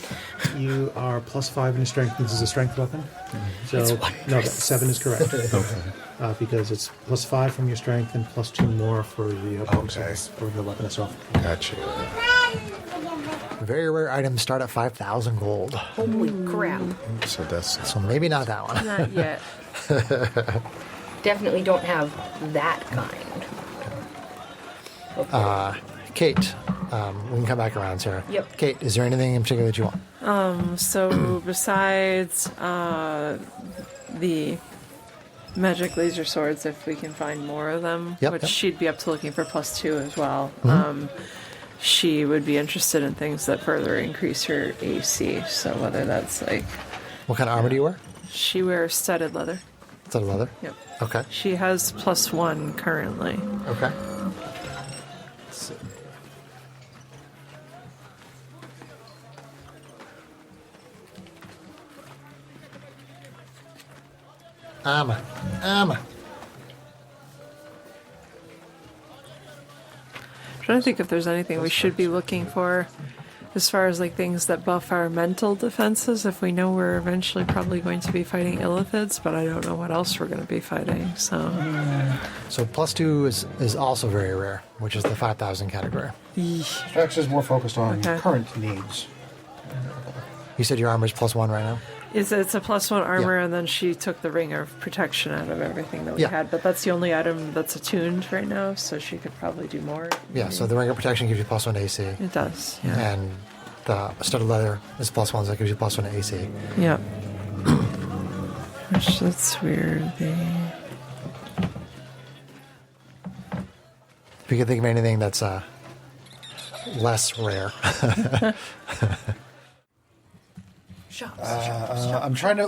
you are +5 in your strength. This is a strength weapon. So no, 7 is correct. Because it's +5 from your strength and +2 more for the bonuses for the weapon itself. Gotcha. Very rare items start at 5,000 gold. Holy crap. So that's So maybe not that one. Not yet. Definitely don't have that kind. Okay. Kate, we can come back around, Sarah. Yep. Kate, is there anything in particular that you want? So besides the magic laser swords, if we can find more of them, Yep, which yep. she'd be up to looking for +2 as well. She would be interested in things that further increase her AC. So whether that's like What kind of armor do you wear? she wears studded leather. Is that a leather? Yep. Okay. She has +1 currently. Okay. Let's see. Armor. I'm trying to think if there's anything we should be looking for as far as like things that buff our mental defenses, if we know we're eventually probably going to be fighting illithids, but I don't know what else we're going to be fighting. So So +2 is also very rare, which is the 5,000 category. Strax is more focused on Okay. current needs. You said your armor is +1 right now? it's a +1 armor, Yeah. and then she took the ring of protection out of everything that we Yeah. had, but that's the only item that's attuned right now, so she could probably do more. Yeah, so the ring of protection gives you +1 AC. It does, yeah. And the studded leather is +1, so that gives you +1 AC. Yeah. Which, that's weird. If you can think of anything that's less rare. I'm trying to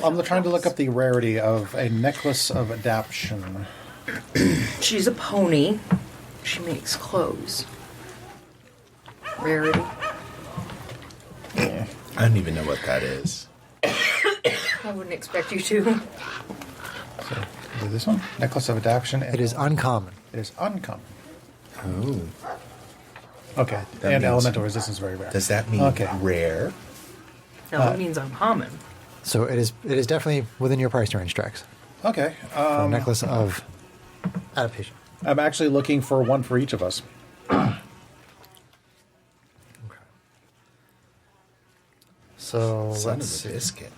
look up the rarity of a necklace of adaption. She's a pony. She makes clothes. Rarity. I don't even know what that is. I wouldn't expect you to. Is it this one? Necklace of adaption. It is uncommon. It is uncommon. Oh. Okay. That And means- elemental resistance is very rare. Does that mean Okay. rare? No, it means uncommon. So it is definitely within your price range, Strax. Okay. For a necklace of adaptation. I'm actually looking for one for each of us. So Son let's of see. a biscuit.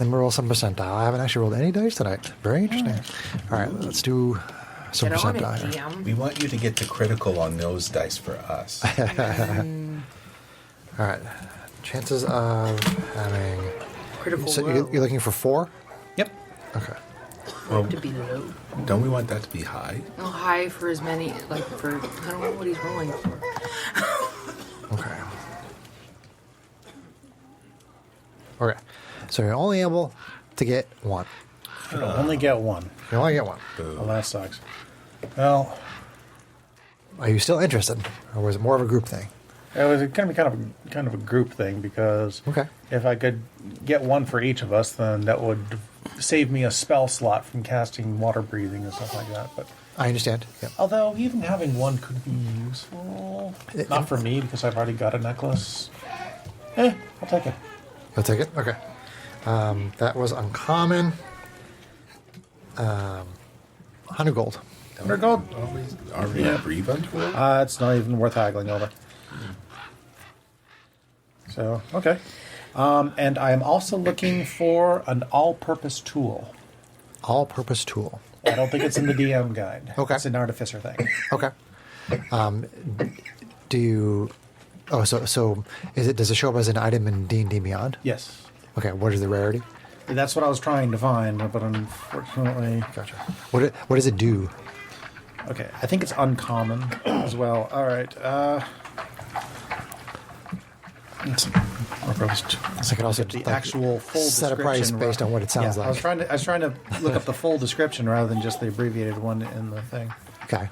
Let me roll some percentile. I haven't actually rolled any dice tonight. Very interesting. All right, let's do some Get on it, percentile here. DM. We want you to get to critical on those dice for us. All right. Chances of having. Critical So low. you're looking for 4? Yep. Okay. To be low. Don't we want that to be high? No, high for as many, like for, I don't know what he's rolling for. Okay. Okay. So you're only able to get one. You can only get one. You only get one. Well, that sucks. Well, Are you still interested, or was it more of a group thing? it was going to be kind of a group thing because Okay. if I could get one for each of us, then that would save me a spell slot from casting water breathing and stuff like that. But I understand. Yep. although even having one could be useful, not for me because I've already got a necklace. I'll take it. You'll take it? Okay. That was uncommon. 100 gold. 100 gold. Are we breathe unto it? It's not even worth haggling over. So, okay. And I am also looking for an all-purpose tool. All-purpose tool. I don't think it's in the DM guide. Okay. It's an artificer thing. Okay. Do you... Oh, so does it show up as an item in D&D Beyond? Yes. Okay, what is the rarity? That's what I was trying to find, but unfortunately... Gotcha. What does it do? Okay, I think it's uncommon as well. All right. Let's see. So I could also The like, actual full set a description. price based on what it sounds Yeah, like. I was trying to look up the full description rather than just the abbreviated one in the thing. Okay.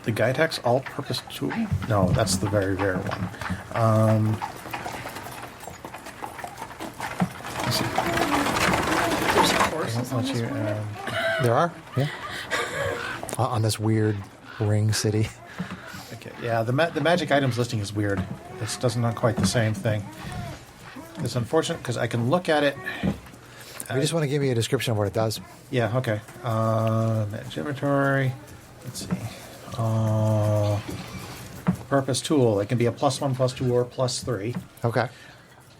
The Gytex all-purpose tool? No, that's the very rare one. Let's see. There's courses on Let's this see, one. There are? Yeah. On this weird ring city. okay, yeah, the magic items listing is weird. It's not quite the same thing. It's unfortunate because I can look at it. We just want to give you a description of what it does. Yeah, okay. Manage inventory. Let's see. Purpose tool. It can be a +1, +2, or +3. Okay.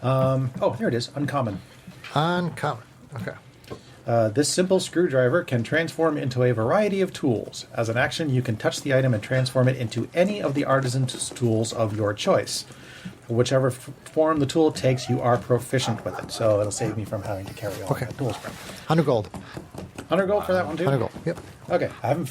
Oh, here it is. Uncommon. Uncommon. Okay. This simple screwdriver can transform into a variety of tools. As an action, you can touch the item and transform it into any of the artisan's tools of your choice. Whichever form the tool takes, you are proficient with it. So it'll save me from having to carry all Okay. the tools from. 100 gold. 100 gold for that one, too? 100 gold. Yep. Okay, I haven't...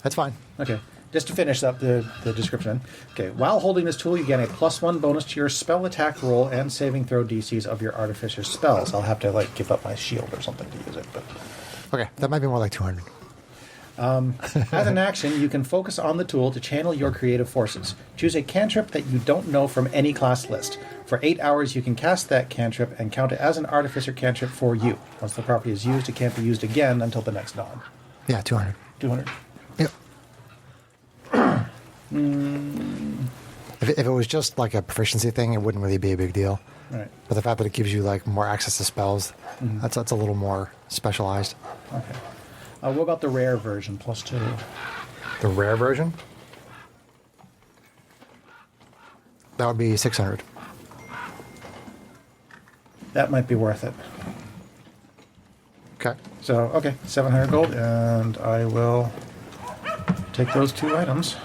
That's fine. Okay, just to finish up the description. Okay, while holding this tool, you gain a +1 bonus to your spell attack roll and saving throw DCs of your artificer spells. I'll have to give up my shield or something to use it. But Okay. That might be more like 200. as an action, you can focus on the tool to channel your creative forces. Choose a cantrip that you don't know from any class list. For 8 hours, you can cast that cantrip and count it as an artificer cantrip for you. Once the property is used, it can't be used again until the next dawn. Yeah, 200. 200. Yep. If it was just like a proficiency thing, it wouldn't really be a big deal. Right. But the fact that it gives you like more access to spells, that's a little more specialized. Okay. What about the rare version, +2? The rare version, that would be 600. That might be worth it. Okay. So, okay, 700 gold, and I will take those 2 items.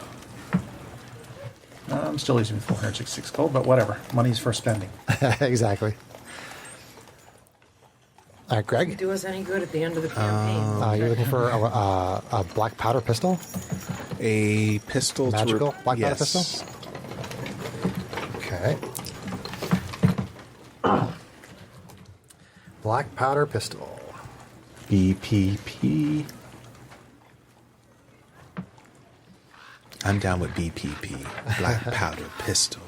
I'm still using 466 gold, but whatever. Money's for spending. Exactly. All right, Greg, Do us any good at the end of the campaign. you're looking for a black powder pistol? A pistol. Magical black powder yes. pistol? Okay. Black powder pistol. BPP. I'm down with BPP. Black powder pistol.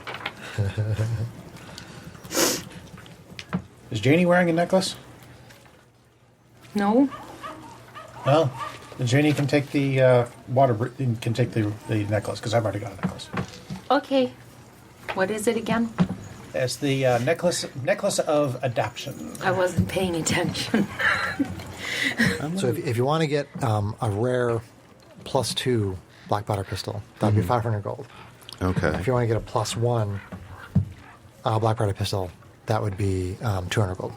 Is Janie wearing a necklace? No? Well, Janie can take the can take the necklace, because I've already got a necklace. Okay. What is it again? It's the necklace of adaption. I wasn't paying attention. So if you want to get a rare +2 black powder pistol, that'd be 500 gold. Okay. If you want to get a +1 black powder pistol, that would be 200 gold.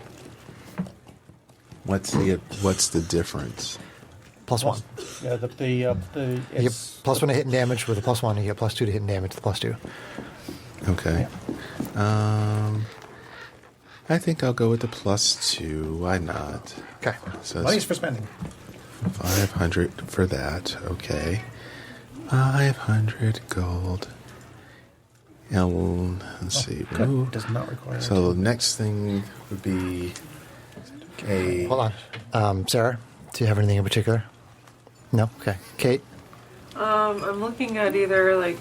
What's the difference? +1. Yeah, You get it's +1 to hit and damage with a +1, you get +2 to hit and damage with a +2. Okay. I think I'll go with the +2. Why not? Okay. So Money's it's for spending. 500 for that. Okay. 500 gold. Now, let's see. Ooh. Does not require. So the next thing would be a... Hold on. Sarah, do you have anything in particular? No? Okay. Kate? I'm looking at either like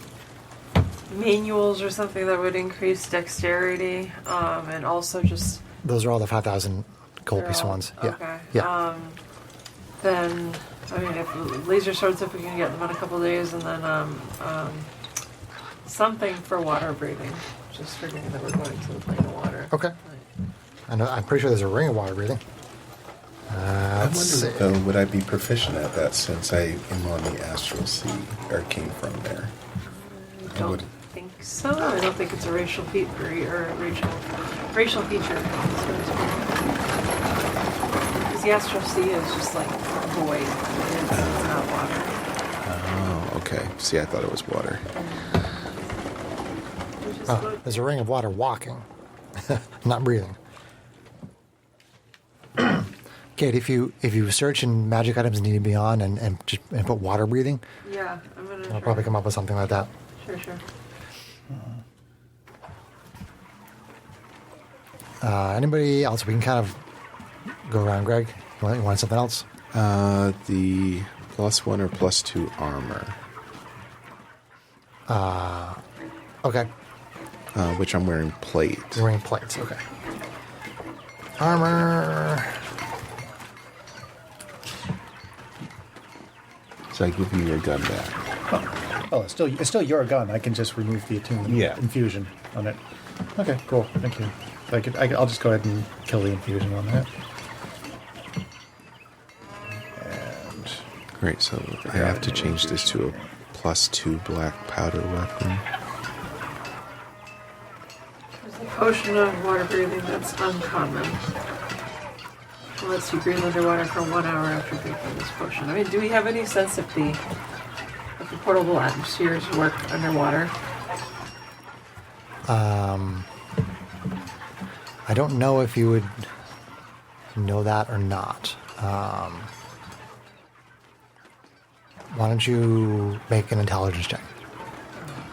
manuals or something that would increase dexterity, and also just Those are all the 5,000 gold they're piece all- ones. Okay. Yeah. Then, I mean, if laser swords, if we can get them in a couple days, and then something for water breathing. Just forgetting that we're going to the plane of water. Okay. I know, I'm pretty sure there's a ring of water breathing. I Let's wonder, see. though, would I be proficient at that since I am on the Astral Sea, or came from there? I don't think so. I don't think it's a racial or a racial feature. Because the astral sea is just like void. It's not water. Oh, okay. See, I thought it was water. Which is Oh, what- there's a ring of water walking, not breathing. Kate, if you search in magic items need to be on and put water breathing, yeah, I'm gonna. I'll probably come up with something like that. Sure. Anybody else? We can kind of go around. Greg, you want something else? The +1 or +2 armor, Okay, which I'm wearing plate. you're wearing plates. Okay. Armor. So I give you your gun back. Oh, it's still your gun. I can just remove the attunement infusion on it. Okay, cool. Thank you. I'll just go ahead and kill the infusion on that. And Great, so I have to change this to a +2 black powder weapon. There's a potion of water breathing that's uncommon. It lets you breathe underwater for 1 hour after drinking this potion. I mean, do we have any sense if the portable atmospheres work underwater? I don't know if you would know that or not. Why don't you make an intelligence check?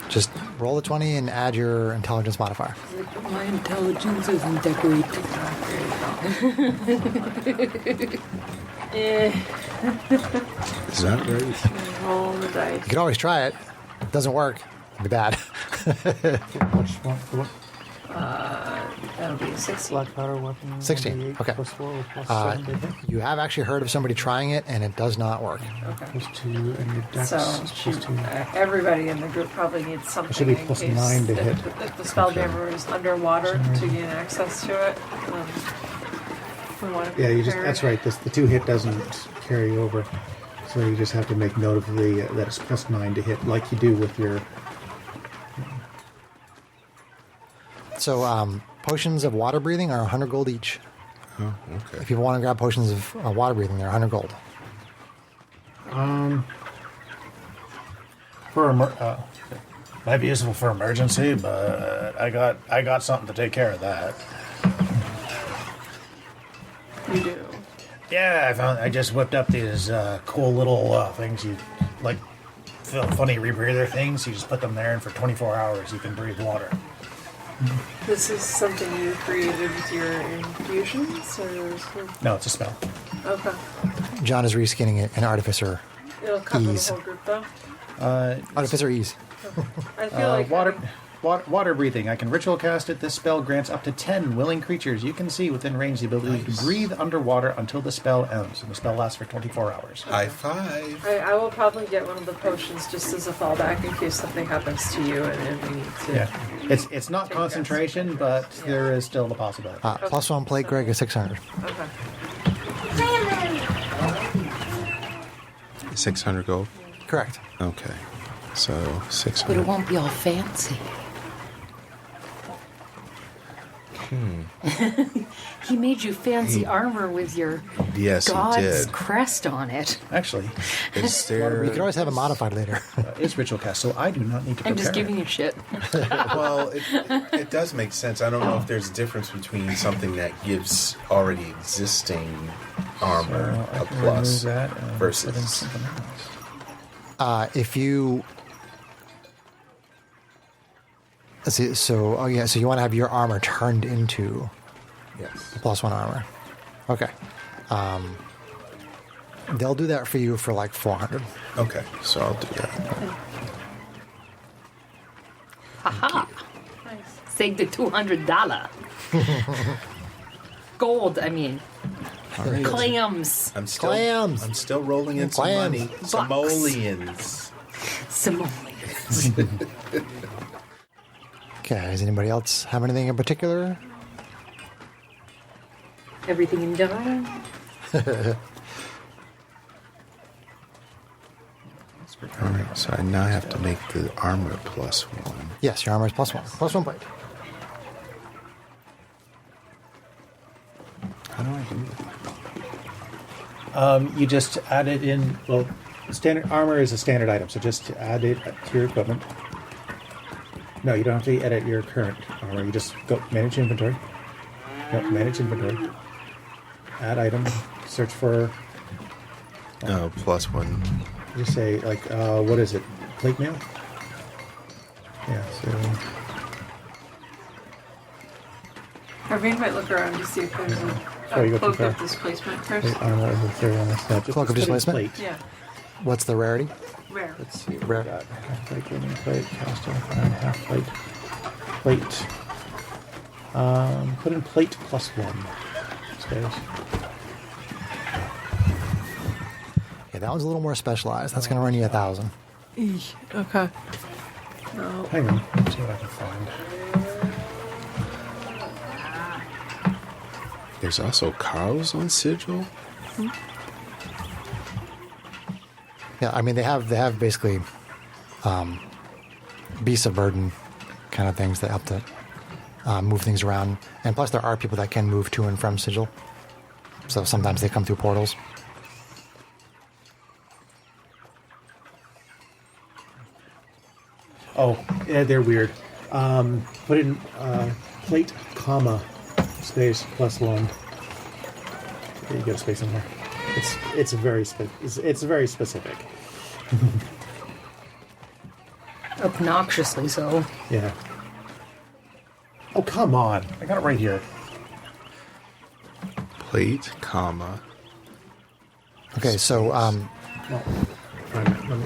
Just roll a 20 and add your intelligence modifier. My intelligence isn't that great. Is that right? Roll the dice. You can always try it. If it doesn't work, it'd be bad. Which one? That'll be a 16. Black powder weapon. 16, 1d8 okay. Plus 4 or plus 7 to hit. You have actually heard of somebody trying it, and it does not work. Okay. Plus 2 and your dex So is plus 2. everybody in the group probably needs something should be in plus case 9 to if, hit. if the spelljammer is underwater to gain access to it. We want to Yeah, you just prepare. that's right. The 2 hit doesn't carry over. So you just have to make note of that it's plus 9 to hit, like you do with your. So, potions of water breathing are 100 gold each. Oh, okay. If you want to grab potions of water breathing, they're 100 gold. might be useful for emergency, but I got something to take care of that. You do. Yeah, I just whipped up these cool little things you like, funny rebreather things. You just put them there, and for 24 hours you can breathe water. This is something you created with your infusions, or is it... No, it's a spell. Okay. John is reskinning it in Artificer. It'll cover Ease. the whole group, though. Artificer ease. I feel like Water breathing. I can ritual cast it. This spell grants up to 10 willing creatures you can see within range the ability to breathe underwater until the spell ends, and the spell lasts for 24 hours. High five. I will probably get one of the potions just as a fallback in case something happens to you and we need to. Yeah, it's not concentration, but there is still the possibility. Plus one plate, Greg, is 600. Okay. 600 gold. Correct. Okay, so But 600. it won't be all fancy. He made you fancy armor with your Yes, he god's did. crest on it. Actually, Is You there? can always have it modified later. it's ritual cast, so I do not need to prepare. I'm just giving you shit. Well, it does make sense. I don't know if there's a difference between something that gives already existing armor I a can plus remove that and put in versus. something else. If you let's see, so so you want to have your armor turned into Yes. +1 armor. Okay. They'll do that for you for like 400. Okay, so I'll do that. Haha. Save the $200. Gold, I mean. Clams. I'm still. Clams. I'm still rolling in some Clams. money. Bucks. Simoleons. Simoleons. Okay, does anybody else have anything in particular? Everything in general. All right, so I now have to make the armor +1. Yes, your armor is +1. +1 plate. How do I do that? You just add it in. Well, standard armor is a standard item, so just add it to your equipment. No, you don't have to edit your current armor. You just go manage inventory. No, manage inventory. Add item. Search for. Oh, +1. Just say like, what is it? Plate mail. Yeah. So Irvine might look around to see if there's Before you a go cloak too of far. displacement first. plate armor is there on this. No, just Cloak of put in displacement? plate. Yeah, What's the rarity? rare. Let's see. Rare. Got half plate, gaming plate, cast off, and half plate. Plate. Put in plate +1. Stairs. Yeah, that one's a little more specialized. That's going to run you 1,000. Eesh, okay. Hang on. Let's see what I can find. There's also cows on Sigil. Yeah, I mean they have basically beasts of burden kind of things that help to move things around, and plus there are people that can move to and from Sigil, so sometimes they come through portals. Oh, yeah, they're weird. Put in plate, comma, space +1. You get a space in there. It's very specific. Obnoxiously so. Yeah. Oh, come on! I got it right here. Plate, comma. Okay, so Well, let me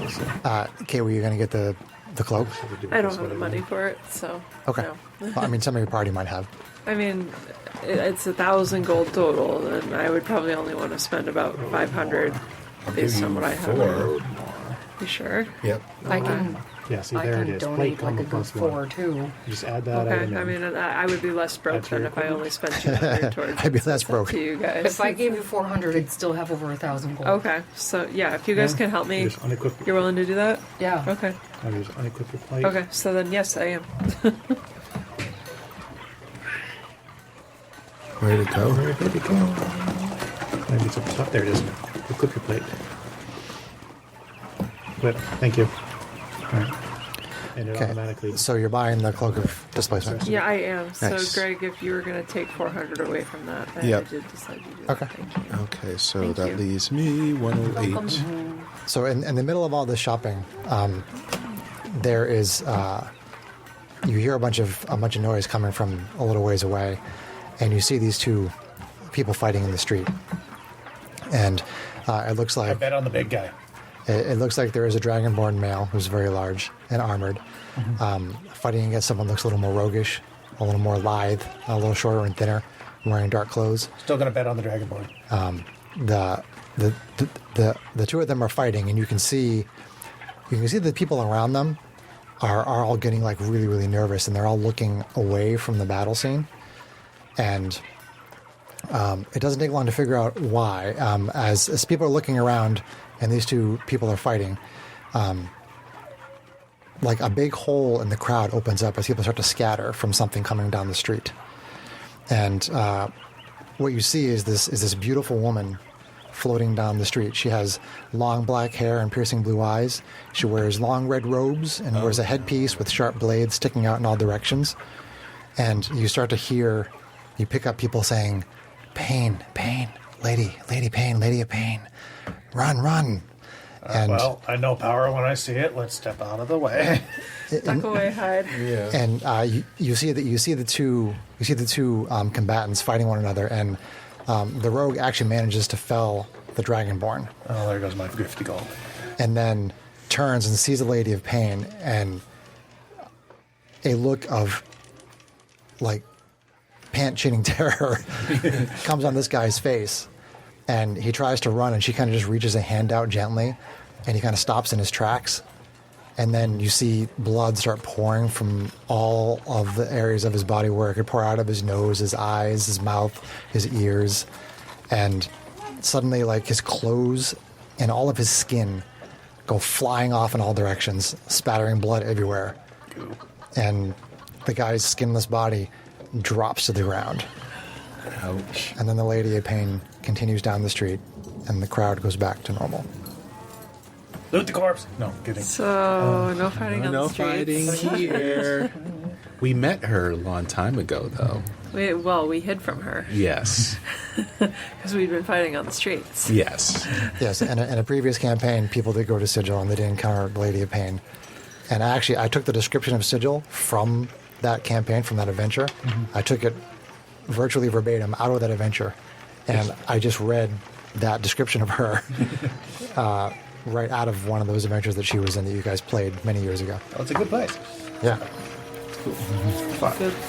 just see. Kate, were you going to get the cloak? I don't have the money for it, so. Okay. no. Well, I mean, some of your party might have. I mean, it's 1,000 gold total, and I would probably only want to spend about 500 based on what I have. Four. You sure? Yep. I can Yeah, see, I there can it is. donate Plate, like a comma, good +1. 4 too. Just add that Okay, item in. I mean, I would be less broke That's your than if I only spent 200 towards I'd be it. less It's up broke. to you guys. If I gave you 400, I'd still have over 1,000 gold. Okay, so yeah, if you guys can help me, Just unequip you're willing to do that? Yeah. Okay. Just unequip your plate. Okay, so then yes, I am. Where to go? Where did it go? Maybe it's up top. There it is. Equip your plate. Equip. Thank you. All right. And it automatically. Okay, so you're buying the cloak of displacement. Yeah, I am. So Nice. Greg, if you were going to take 400 away from that, I Yep. did decide you did. Okay. Thank you. Okay, so Thank that you. leaves me 108. So in the middle of all this shopping, there is you hear a bunch of noise coming from a little ways away, and you see these two people fighting in the street, and it looks I like bet on the big guy. it looks like there is a dragonborn male who's very large and armored, fighting against someone who looks a little more roguish, a little more lithe, a little shorter and thinner, wearing dark clothes. Still gonna bet on the Dragonborn. The two of them are fighting, and you can see the people around them are all getting like really, really nervous, and they're all looking away from the battle scene. And it doesn't take long to figure out why. As people are looking around and these two people are fighting, like a big hole in the crowd opens up as people start to scatter from something coming down the street. And what you see is this beautiful woman floating down the street. She has long black hair and piercing blue eyes. She wears long red robes and wears a headpiece with sharp blades sticking out in all directions. And you start to hear, you pick up people saying, "Pain, pain, lady, lady pain, lady of pain, run, run." And Well, I know power when I see it. Let's step out of the way. Duck away, hide. and you see the two combatants fighting one another, and the rogue actually manages to fell the Dragonborn, Oh, there goes my 50 gold. and then turns and sees the Lady of Pain, and a look of like pant-shitting terror comes on this guy's face, and he tries to run, and she kind of just reaches a hand out gently, and he kind of stops in his tracks. And then you see blood start pouring from all of the areas of his body where it could pour out of his nose, his eyes, his mouth, his ears. And suddenly, like, his clothes and all of his skin go flying off in all directions, spattering blood everywhere. And the guy's skinless body drops to the ground. Ouch. And then the Lady of Pain continues down the street, and the crowd goes back to normal. Loot the corpse. No, kidding. So, no fighting on No the streets. fighting here. We met her a long time ago, though. We hid from her Yes. because we'd been fighting on the streets. Yes. Yes, in a previous campaign, people did go to Sigil and they did encounter the Lady of Pain. And actually, I took the description of Sigil from that campaign, from that adventure. I took it virtually verbatim out of that adventure, and I just read that description of her right out of one of those adventures that she was in that you guys played many years ago. Well, it's a good place. Yeah.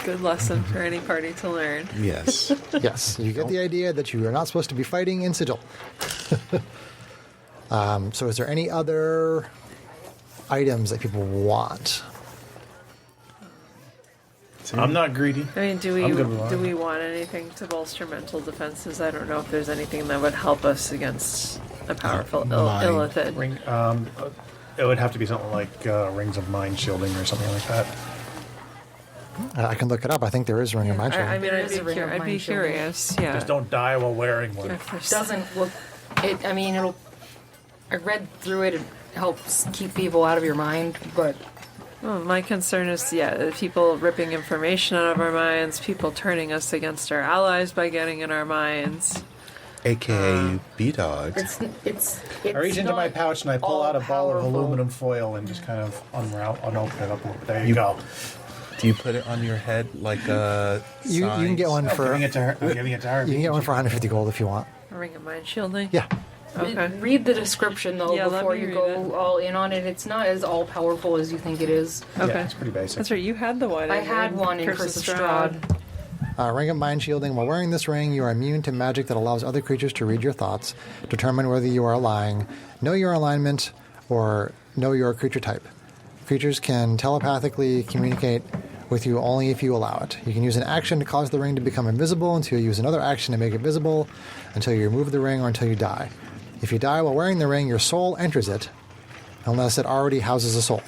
Good lesson for any party to learn. Yes. Yes, you get the idea that you are not supposed to be fighting in Sigil. So is there any other items that people want? I'm not greedy. I mean, do I'm good with that. we want anything to bolster mental defenses? I don't know if there's anything that would help us against a powerful Mind. illithid. Ring. It would have to be something like rings of mind shielding or something like that. I can look it up. I think there is a ring of mind I shielding. mean, There I'd is a ring of be mind shielding. curious. Yeah. Just don't die while wearing one. If there's- Doesn't look. It. I mean, it'll. I read through it. It helps keep people out of your mind, but Well, my concern is, people ripping information out of our minds, people turning us against our allies by getting in our minds. AKA B-Dog. it's. I reach into my not pouch and I pull out a ball of all-powerful. aluminum foil and just kind of unopen it up a little bit. There you go. Do you put it on your head like a You can get one I'm for giving it to her. I'm giving it to her. you can get one for 150 gold if you want. A ring of mind shielding? Yeah. Okay. Read the description though Yeah, let before me you read go it. all in on it. It's not as all powerful as you think it is. Okay. Yeah, it's pretty basic. That's right, you had the one. I had one in Curse of Strahd. Ring of Mind Shielding. While wearing this ring, you are immune to magic that allows other creatures to read your thoughts, determine whether you are lying, know your alignment, or know your creature type. Creatures can telepathically communicate with you only if you allow it. You can use an action to cause the ring to become invisible until you use another action to make it visible, until you remove the ring, or until you die. If you die while wearing the ring, your soul enters it, unless it already houses a soul.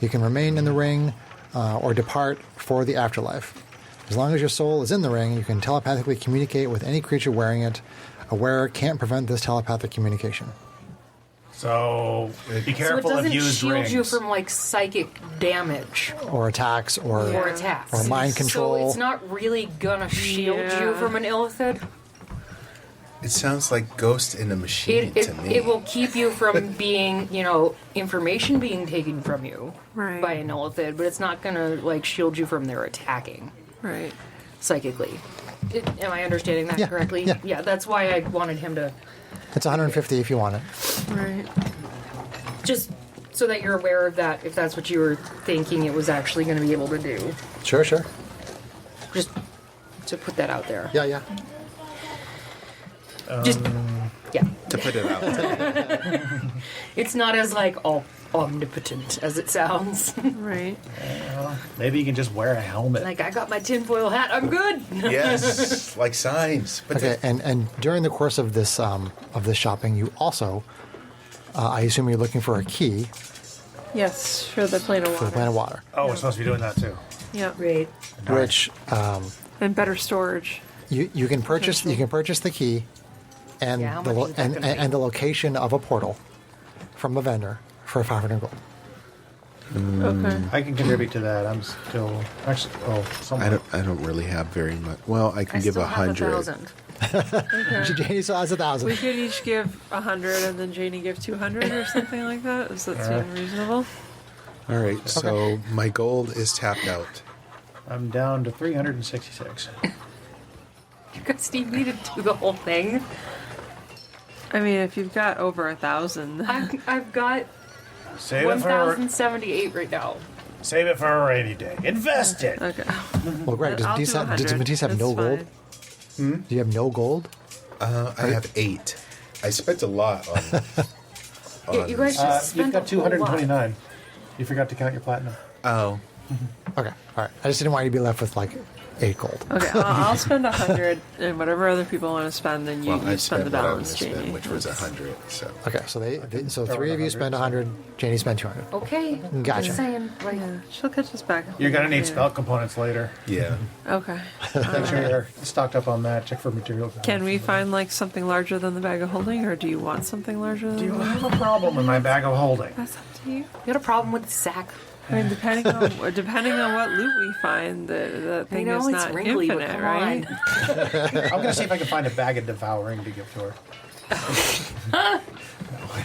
You can remain in the ring or depart for the afterlife. As long as your soul is in the ring, you can telepathically communicate with any creature wearing it. A wearer can't prevent this telepathic communication. So be So it careful of doesn't used shield rings. you from like psychic damage Or attacks, or Yeah. or attacks. Or mind control. So it's not really gonna shield Yeah. you from an illithid. It sounds like Ghost in a Machine to me. It will keep you from being, information being taken from you Right. by an illithid, but it's not gonna like shield you from their attacking Right. psychically. Am I understanding that Yeah, correctly? yeah. Yeah, that's why I wanted him to it's 150 if you want it. Right. just so that you're aware of that. If that's what you were thinking, it was actually going to be able to do. Sure, sure. Just to put that out there. Yeah, yeah. Just yeah. to put it out there. It's not as like all omnipotent as it sounds. Right. Maybe you can just wear a helmet. Like I got my tinfoil hat. I'm good. Yes, like signs. But Okay, and during the course of this shopping, you also, I assume you're looking for a key Yes, for the plane of for the water. Planet of Water, Oh, we're supposed to be doing that too. Yeah. Great. which And better storage. You can purchase the key and Yeah, how the much is that gonna be? and the location of a portal from a vendor for 500 gold. Okay. I can contribute to that. I'm still actually. Oh, someone. I don't really have very much. Well, I can I give still have 100. 1,000. Janie still has 1,000. We could each give 100 and then Janie give 200 or something like that. Does that seem reasonable? All right, so my gold is tapped out. I'm down to 366. You guys need me to do the whole thing? I mean, if you've got over 1,000, I've got Save it for 1,078 right now. save it for a rainy day. Invest it. okay. Well, Greg, does I'll do Matisse have 100. no That's gold? fine. Do you have no gold? I have 8. I spent a lot on. Yeah, you guys just You've spent got a whole lot. 229. You forgot to count your platinum. Oh, Okay, all right. I just didn't want you to be left with like 8 gold. Okay, I'll spend 100, and whatever other people want to spend, then you, well, I you spend the spent what I was balance, spend, Janie. which was 100. So Okay, so so 3 of you spend 100. Janie spent 200. Okay. Gotcha. Just saying, like, Yeah, she'll catch us back. You're gonna need Yeah. spell components later. yeah, Okay. Make sure you're stocked up on that. Check for material. Can we find like something larger than the bag of holding, or do you want something larger than Do you the have a problem with my bag of holding? That's up to you. you got a problem with the sack? I mean, depending on what loot we find, the thing know is it's not wrinkly, but infinite, come right? I'm gonna see if I can find a bag of devouring to give to her.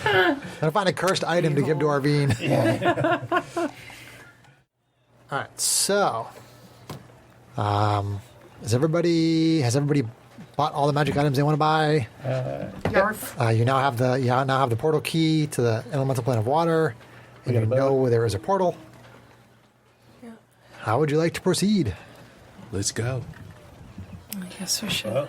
Gotta find a cursed item to give to Arvine. All right, so has everybody bought all the magic items they want to buy? Yarf. You now have the portal key to the elemental plane of water, and got you a boat. know where there is a portal. Yeah. How would you like to proceed? let's go. I guess we should.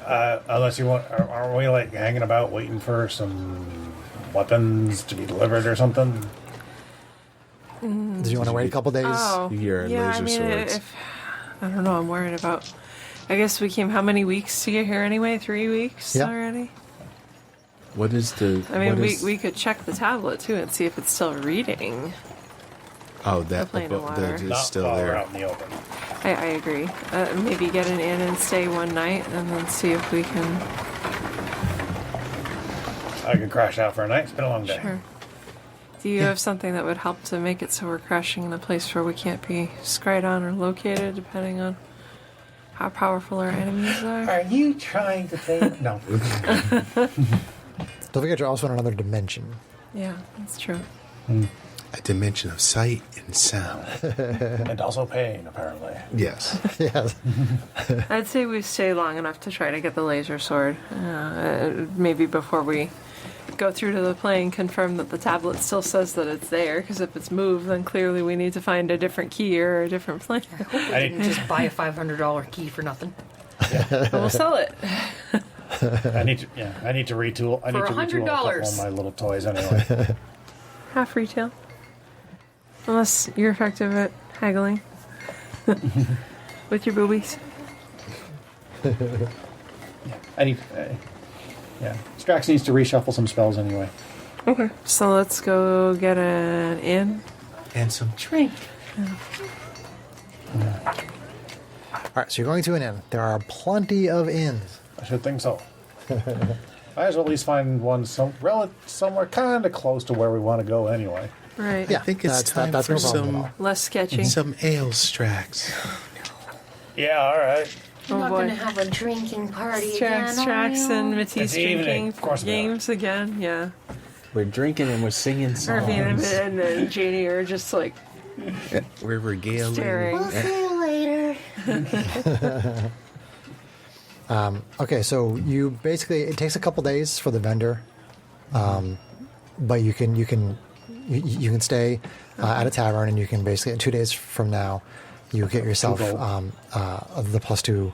Unless you want, are we like hanging about waiting for some weapons to be delivered or something? Do you want to wait a couple days? Oh, Your yeah. laser I mean, swords. I don't know. I'm worried about. I guess we came how many weeks to get here anyway? 3 weeks Yeah. already. What is the? I mean, what is- we could check the tablet too and see if it's still reading. Oh, that plane of water. that is Not still while we're there. out in the open. I agree. Maybe get an inn and stay one night, and then see if we can. I could crash out for a night. It's been a long day. Sure. Do you have something that would help to make it so we're crashing in a place where we can't be scryed on or located, depending on how powerful our enemies are? Are you trying to think? No. Don't forget you're also in another dimension. Yeah, that's true. A dimension of sight and sound. And also pain, apparently. Yes. Yes. I'd say we stay long enough to try to get the laser sword. Maybe before we go through to the plane, confirm that the tablet still says that it's there, because if it's moved, then clearly we need to find a different key or a different plane. I Didn't just buy a $500 key for nothing. And we'll sell it. I need to retool. I need For to retool a $100. couple of my little toys anyway. Half retail. Unless you're effective at haggling. With your boobies. I need. Yeah. Strax needs to reshuffle some spells anyway. Okay. So let's go get an inn. And some drink. All right, so you're going to an inn. There are plenty of inns. I should think so. I as well at least find one somewhere kind of close to where we want to go anyway. Right. Yeah, I think it's time that's for no problem at some all. Less sketchy. some ale Strax. Yeah, all right. Oh Not boy. gonna have a drinking party Strax, again, are Strax you? and Matisse It's evening. drinking Of course we are. games again. Yeah. We're drinking and we're singing songs. Irvine and Janie are just like We're regaling. staring. We'll see you later. Okay, so you basically it takes a couple days for the vendor, but you can stay at a tavern and you can basically 2 days from now you get yourself gold. the +2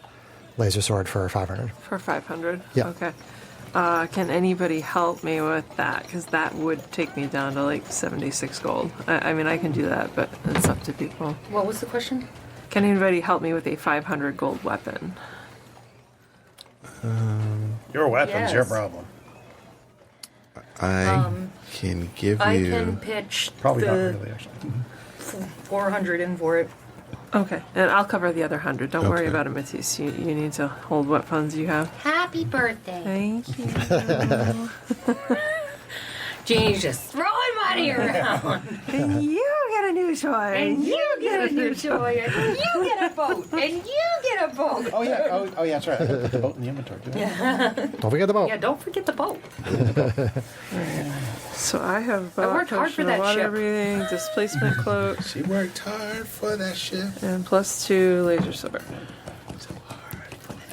laser sword for 500. For 500? Yeah. Okay. Can anybody help me with that? Because that would take me down to like 76 gold. I mean, I can do that, but it's up to people. What was the question? Can anybody help me with a 500 gold weapon? Your weapon's your Yes. problem. I can give I you. can pitch Probably not the really, actually. 400 in for it. Okay, and I'll cover the other 100. Don't worry Okay. about it, Matisse. You need to hold what funds you have. Happy birthday. Thank you. Jeannie's just throwing money around. And you get a new toy. And you get a new toy. And you get a boat. And you get a boat. Oh yeah. Oh yeah. That's right. I gotta put the boat in the inventory. Don't forget the boat. Yeah, don't forget the boat. So I have I worked hard potion for of that water ship. breathing, displacement cloak, She worked hard for that ship. and +2 laser sword.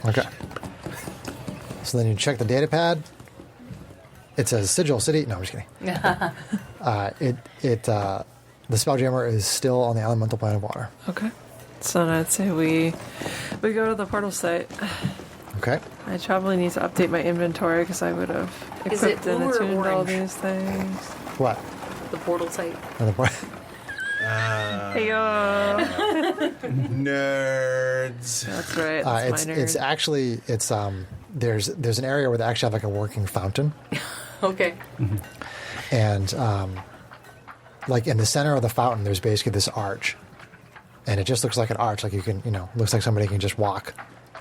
Okay. So then you check the data pad. It says Sigil City. No, I'm just kidding. The Spelljammer is still on the elemental plane of water. Okay. So then I'd say we go to the portal site. Okay. I probably need to update my inventory because I would have Is it equipped and blue or attuned all orange? these things. What? The portal site. On the port- Hey yo! Nerds. That's right. That's my nerd. it's actually there's an area where they actually have like a working fountain, Okay. and like in the center of the fountain, there's basically this arch, and it just looks like an arch. Like you can, looks like somebody can just walk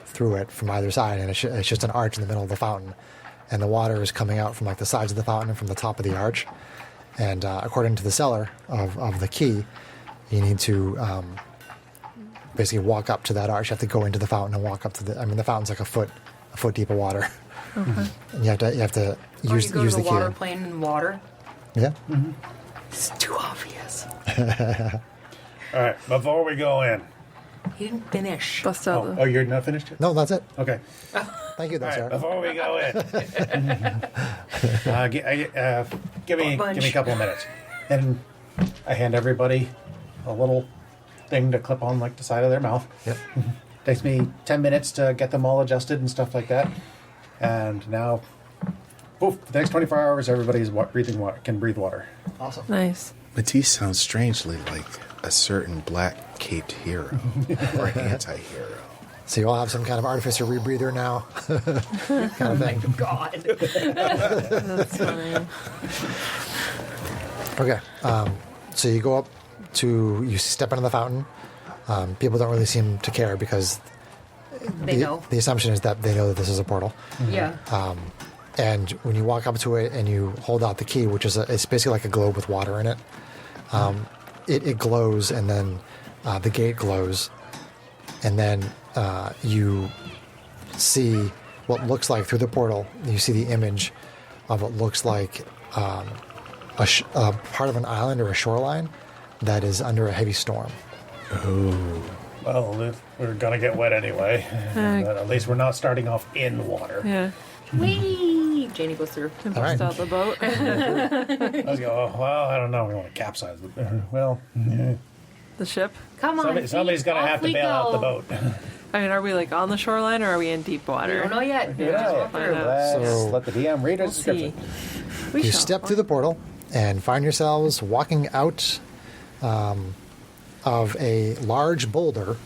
through it from either side, and it's just an arch in the middle of the fountain, and the water is coming out from like the sides of the fountain and from the top of the arch. And according to the seller of the key, you need to basically walk up to that arch. You have to go into the fountain and walk up to the. I mean, the fountain's like a foot deep of water. Okay. And you have to Or use you go use to the the key. water plane in water. Yeah. It's too obvious. All right, before we go in. He didn't finish. Bust out Oh, you're not finished yet? No, that's it. Okay. Thank you, though, All right, Sarah. before we go in, give me a couple of minutes, and I hand everybody a little thing to clip on like the side of their mouth. Yep. Takes me 10 minutes to get them all adjusted and stuff like that, and now, poof! For the next 24 hours, everybody's breathing water, can breathe water. Awesome. Nice. Matisse sounds strangely like a certain black-caped hero or anti-hero. So you all have some kind of artificer rebreather now, kind of thing. God. That's funny. Okay. So you go up you step into the fountain. People don't really seem to care because They know. the assumption is that they know that this is a portal. Yeah. And when you walk up to it and you hold out the key, which is it's basically like a globe with water in it, it glows, and then the gate glows, and then you see what looks like through the portal. You see the image of what looks like a part of an island or a shoreline that is under a heavy storm. Well, we're gonna get wet anyway, but at least we're not starting off in the water. Yeah. Whee! Janie goes through. Can All right. bust out the boat. Let's go. Oh, well, I don't know. We want to capsize. Well, yeah. The ship. Come on. Somebody's Pete, gonna have off to we bail out the go. boat. I mean, are we like on the shoreline or are we in deep We water? don't know yet. Yeah, Just we'll walk find through. out. Let's So- let the DM read We'll his see. description. We You shall. step through the portal and find yourselves walking out of a large boulder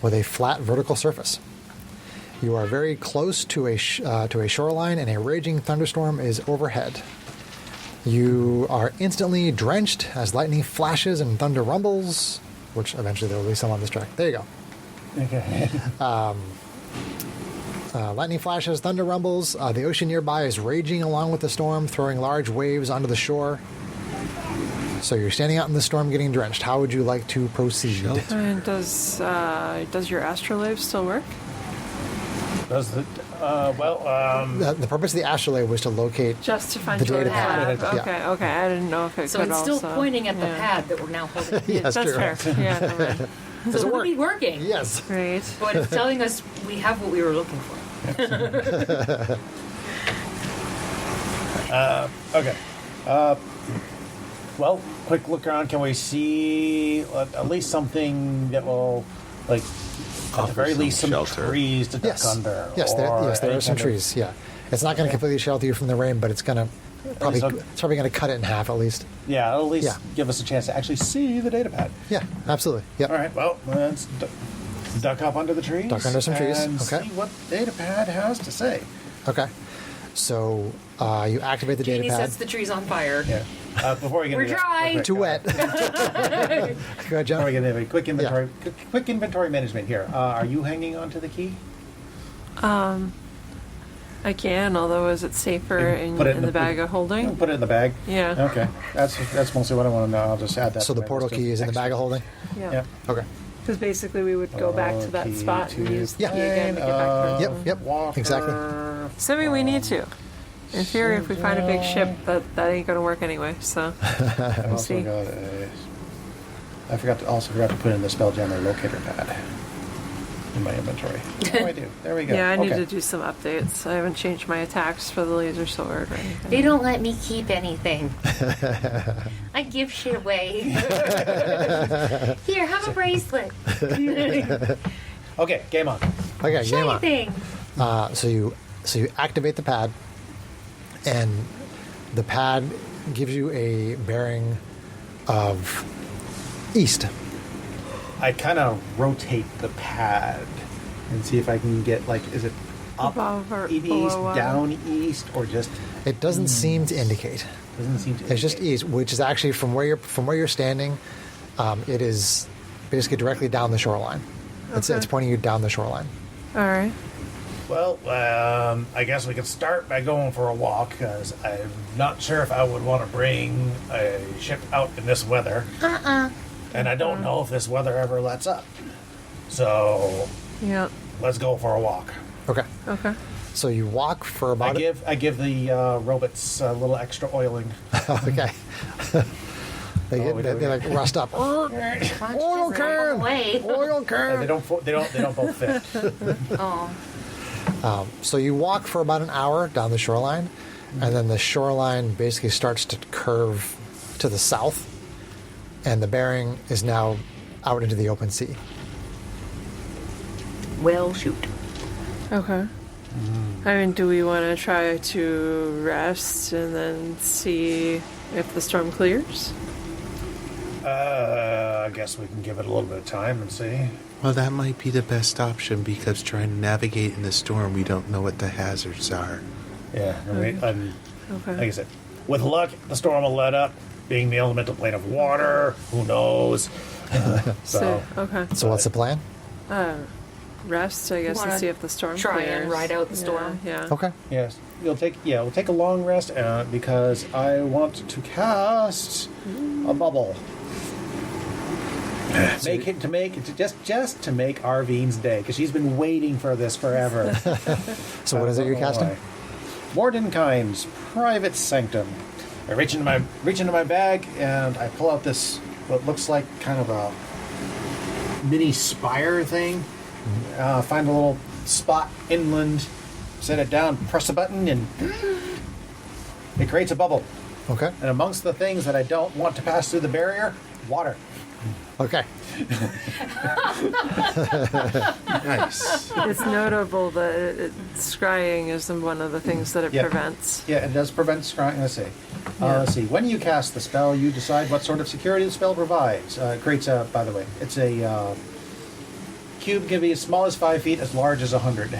with a flat vertical surface. You are very close to a shoreline, and a raging thunderstorm is overhead. You are instantly drenched as lightning flashes and thunder rumbles, which eventually there will be some on this track. There you go. Okay. Lightning flashes, thunder rumbles. The ocean nearby is raging along with the storm, throwing large waves onto the shore. So you're standing out in the storm getting drenched. How would you like to proceed? And does your astrolabe still work? Does the The purpose of the astrolabe was to locate Just to find the your data pad. pad. Yeah. Okay. I didn't know if it So could it's still also. pointing at the yeah. pad that we're now holding. Yes, That's true. fair. Yeah. Never mind. Does So it it would work? be working. Yes. Great. But it's telling us we have what we were looking for. okay. Well, quick look around. Can we see at least something that will, like, at the Offer very some least, some shelter. trees to duck Yes. under? Yes, there or are any some kind of- trees. Yeah. It's not going to completely shelter you from the rain, but it's going to probably least it's probably going to cut it in half at least. Yeah, at least Yeah. give us a chance to actually see the data pad. Yeah, absolutely. Yep. All right. Well, let's duck up under the trees. Duck under some trees, and okay. see what data pad has to say. Okay. So you activate the Janie data pad. sets the trees on fire. Yeah. Before we get We're into that, dry. real quick, Too wet. Go ahead, Before John. we get into it, quick inventory, quick inventory management here. Are you hanging on to the key? I can, although is it safer in Put it the bag of holding? Put it in the bag. Yeah. Okay. That's mostly what I want to know. I'll just add that. So to the my portal list of key is in the extra- bag of holding? Yeah. Yep. Okay. Because basically we would go back to that Key spot and to use the Yeah. key again to get back to Yep, yep, Water. exactly. Assuming we need to. In theory, if we find a big ship, that ain't going to work anyway, so I we'll also see. got I forgot to put in the Spelljammer locator pad in my inventory. Oh, I do. There we go. Yeah, I need Okay. to do some updates. I haven't changed my attacks for the laser sword or anything. They don't let me keep anything. I give shit away. Here, have a bracelet. Okay, game on. Okay, game Shiny on. thing. So you activate the pad, and the pad gives you a bearing of east. I kind of rotate the pad and see if I can get is it up Above or east, below, down east, or just It doesn't seem to indicate. doesn't seem to. It's just indicate. east, which is actually from where you're standing. It is basically directly down the shoreline. It's pointing you down the shoreline. All right. Well, I guess we could start by going for a walk, because I'm not sure if I would want to bring a ship out in this weather. And I don't know if this weather ever lets up. So Yeah. let's go for a walk. Okay. Okay. So you walk for I about. give the robots a little extra oiling. Okay. they like rust up. Oil can. Away. Oil can. They don't both fit. Oh, So you walk for about an hour down the shoreline, and then the shoreline basically starts to curve to the south, and the bearing is now out into the open sea. Well, shoot. Okay. I mean, do we want to try to rest and then see if the storm clears? I guess we can give it a little bit of time and see. Well, that might be the best option because trying to navigate in the storm, we don't know what the hazards are. Yeah, and Okay. like I said, with luck, the storm will let up. Being the elemental plane of water, who knows? So, okay. So what's the plan? Rest, I guess, and Wanna see if the storm try clears. and ride out the Yeah, storm? Yeah. Okay. Yes, we'll take a long rest because I want to cast a bubble. Just to make Arvine's day, because she's been waiting for this forever. So what is it you're casting? Mordenkainen's private sanctum. I reach into my bag and I pull out this what looks like kind of a mini spire thing. Find a little spot inland, set it down, press a button, and it creates a bubble. Okay. And amongst the things that I don't want to pass through the barrier, water. Okay. Nice. It's notable that scrying is one of the things that it Yeah. prevents. Yeah, it does prevent scrying. Let's see. Let's see. When you cast the spell, you decide what sort of security the spell provides. It creates a, by the way, it's a cube can be as small as 5 feet, as large as 100.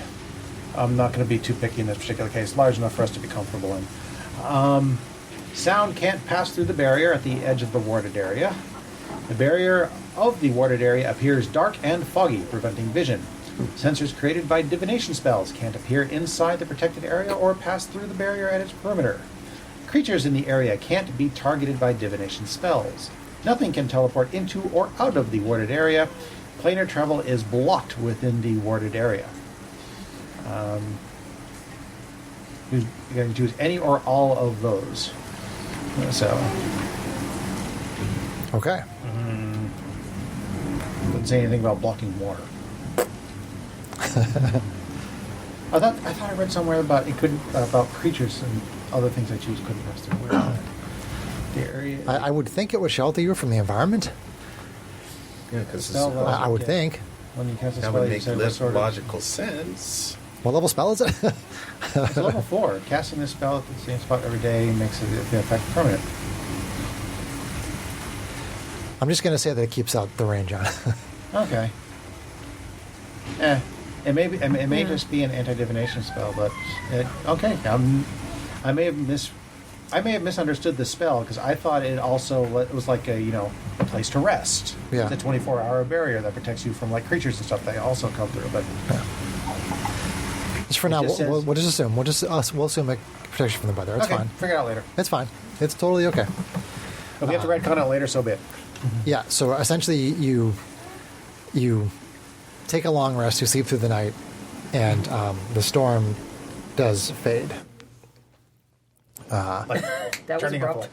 I'm not going to be too picky in this particular case. Large enough for us to be comfortable in. Sound can't pass through the barrier at the edge of the warded area. The barrier of the warded area appears dark and foggy, preventing vision. Sensors created by divination spells can't appear inside the protected area or pass through the barrier at its perimeter. Creatures in the area can't be targeted by divination spells. Nothing can teleport into or out of the warded area. Planar travel is blocked within the warded area. You can choose any or all of those. So, Okay. doesn't say anything about blocking water. I thought I read somewhere about it couldn't about creatures and other things I choose couldn't pass through. Where is that? The area. I would think it would shelter you from the environment. Yeah, because Spell, I would think. When you cast a that spell, would you make decide what sort of. logical sense. What level spell is it? It's level 4. Casting this spell at the same spot every day makes the effect permanent. I'm just going to say that it keeps out the range on. Okay. It may just be an anti-divination spell, but okay. I may have I may have misunderstood the spell because I thought it also it was like a place to rest. Yeah. It's a 24-hour barrier that protects you from like creatures and stuff that also come through. But Just for now, just we'll says- just assume. We'll assume it protects you from the weather. It's okay, fine. figure it out later. It's fine. It's totally okay. If we have to retcon it later, so be it. Yeah. So essentially, you take a long rest. You sleep through the night, and the storm does fade. Like That was turning abrupt.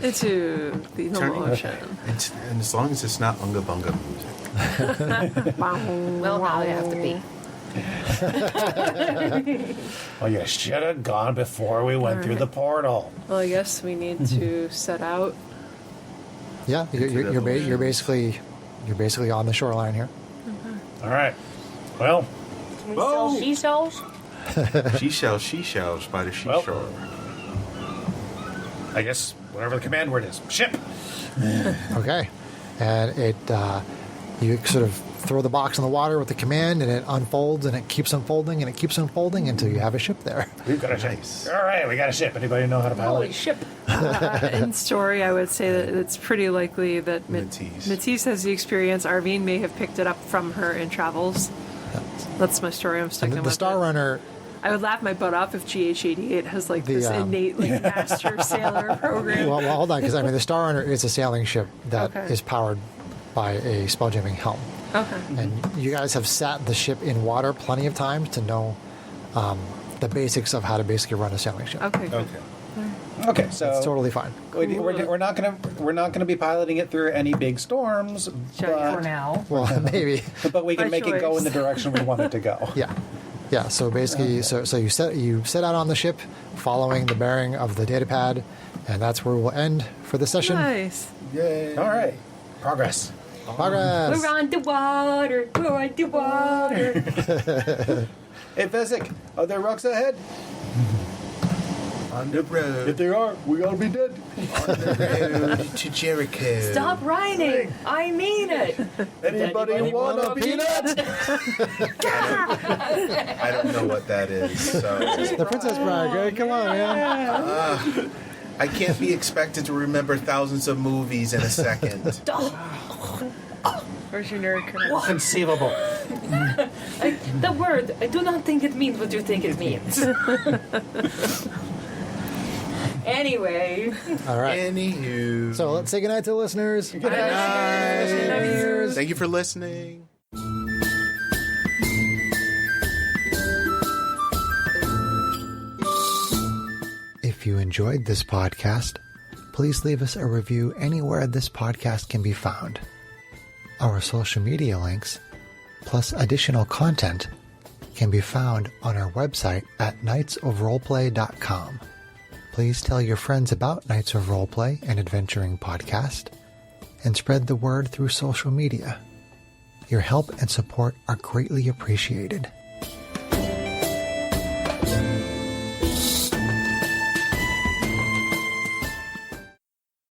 Into the normal ocean. And as long as it's not Unga Bunga music. Well, now they have to be. Oh, you should have gone before we went through the portal. Well, I guess we need to set out. Yeah. You're basically on the shoreline here. All right. Well, Can we sell seashells? She shells by the Well. seashore. I guess whatever the command word is, ship. Okay. And it you sort of throw the box in the water with the command, and it unfolds, and it keeps unfolding, and it keeps unfolding until you have a ship there. We've got a ship. All right, we got a ship. Anybody know how to pilot? Holy ship. In story, I would say that it's pretty likely that Matisse. Matisse has the experience. Arvine may have picked it up from her in travels. That's my story. I'm sticking The with Star it. Runner, I would laugh my butt off if GH88 has like The, this innate like master sailor program. well, hold on, because the Star Runner is a sailing ship that is Okay. powered by a spelljamming helm. Okay. And you guys have sat the ship in water plenty of times to know the basics of how to basically run a sailing ship. Okay. Good. Okay, so It's totally fine. we're not gonna be piloting it through any big storms, For but, now. Well, maybe. but we can By make it go choice. in the direction we want it to go. Yeah. So basically, so you set out on the ship, following the bearing of the data pad, and that's where we'll end for the session. Nice. Yay. All right, progress. Progress. We're on the water. We're on the water. Hey, Fezzik, are there rocks ahead? On the road. there are, we gotta be dead. On the road to Jericho. Stop whining. I mean it. Anybody want a peanut? I don't know what that is, so The Princess Bride, right? Come on, man. I can't be expected to remember thousands of movies in a second. Where's your nerd card? Conceivable. The word, I do not think it means what you think it means. Anyway. All right. Anywho. So let's say goodnight to the listeners. Good night. Cheers. Thank you for listening. If you enjoyed this podcast, please leave us a review anywhere this podcast can be found. Our social media links, plus additional content, can be found on our website at knightsofroleplay.com. Please tell your friends about Knights of Roleplay and Adventuring Podcast, and spread the word through social media. Your help and support are greatly appreciated.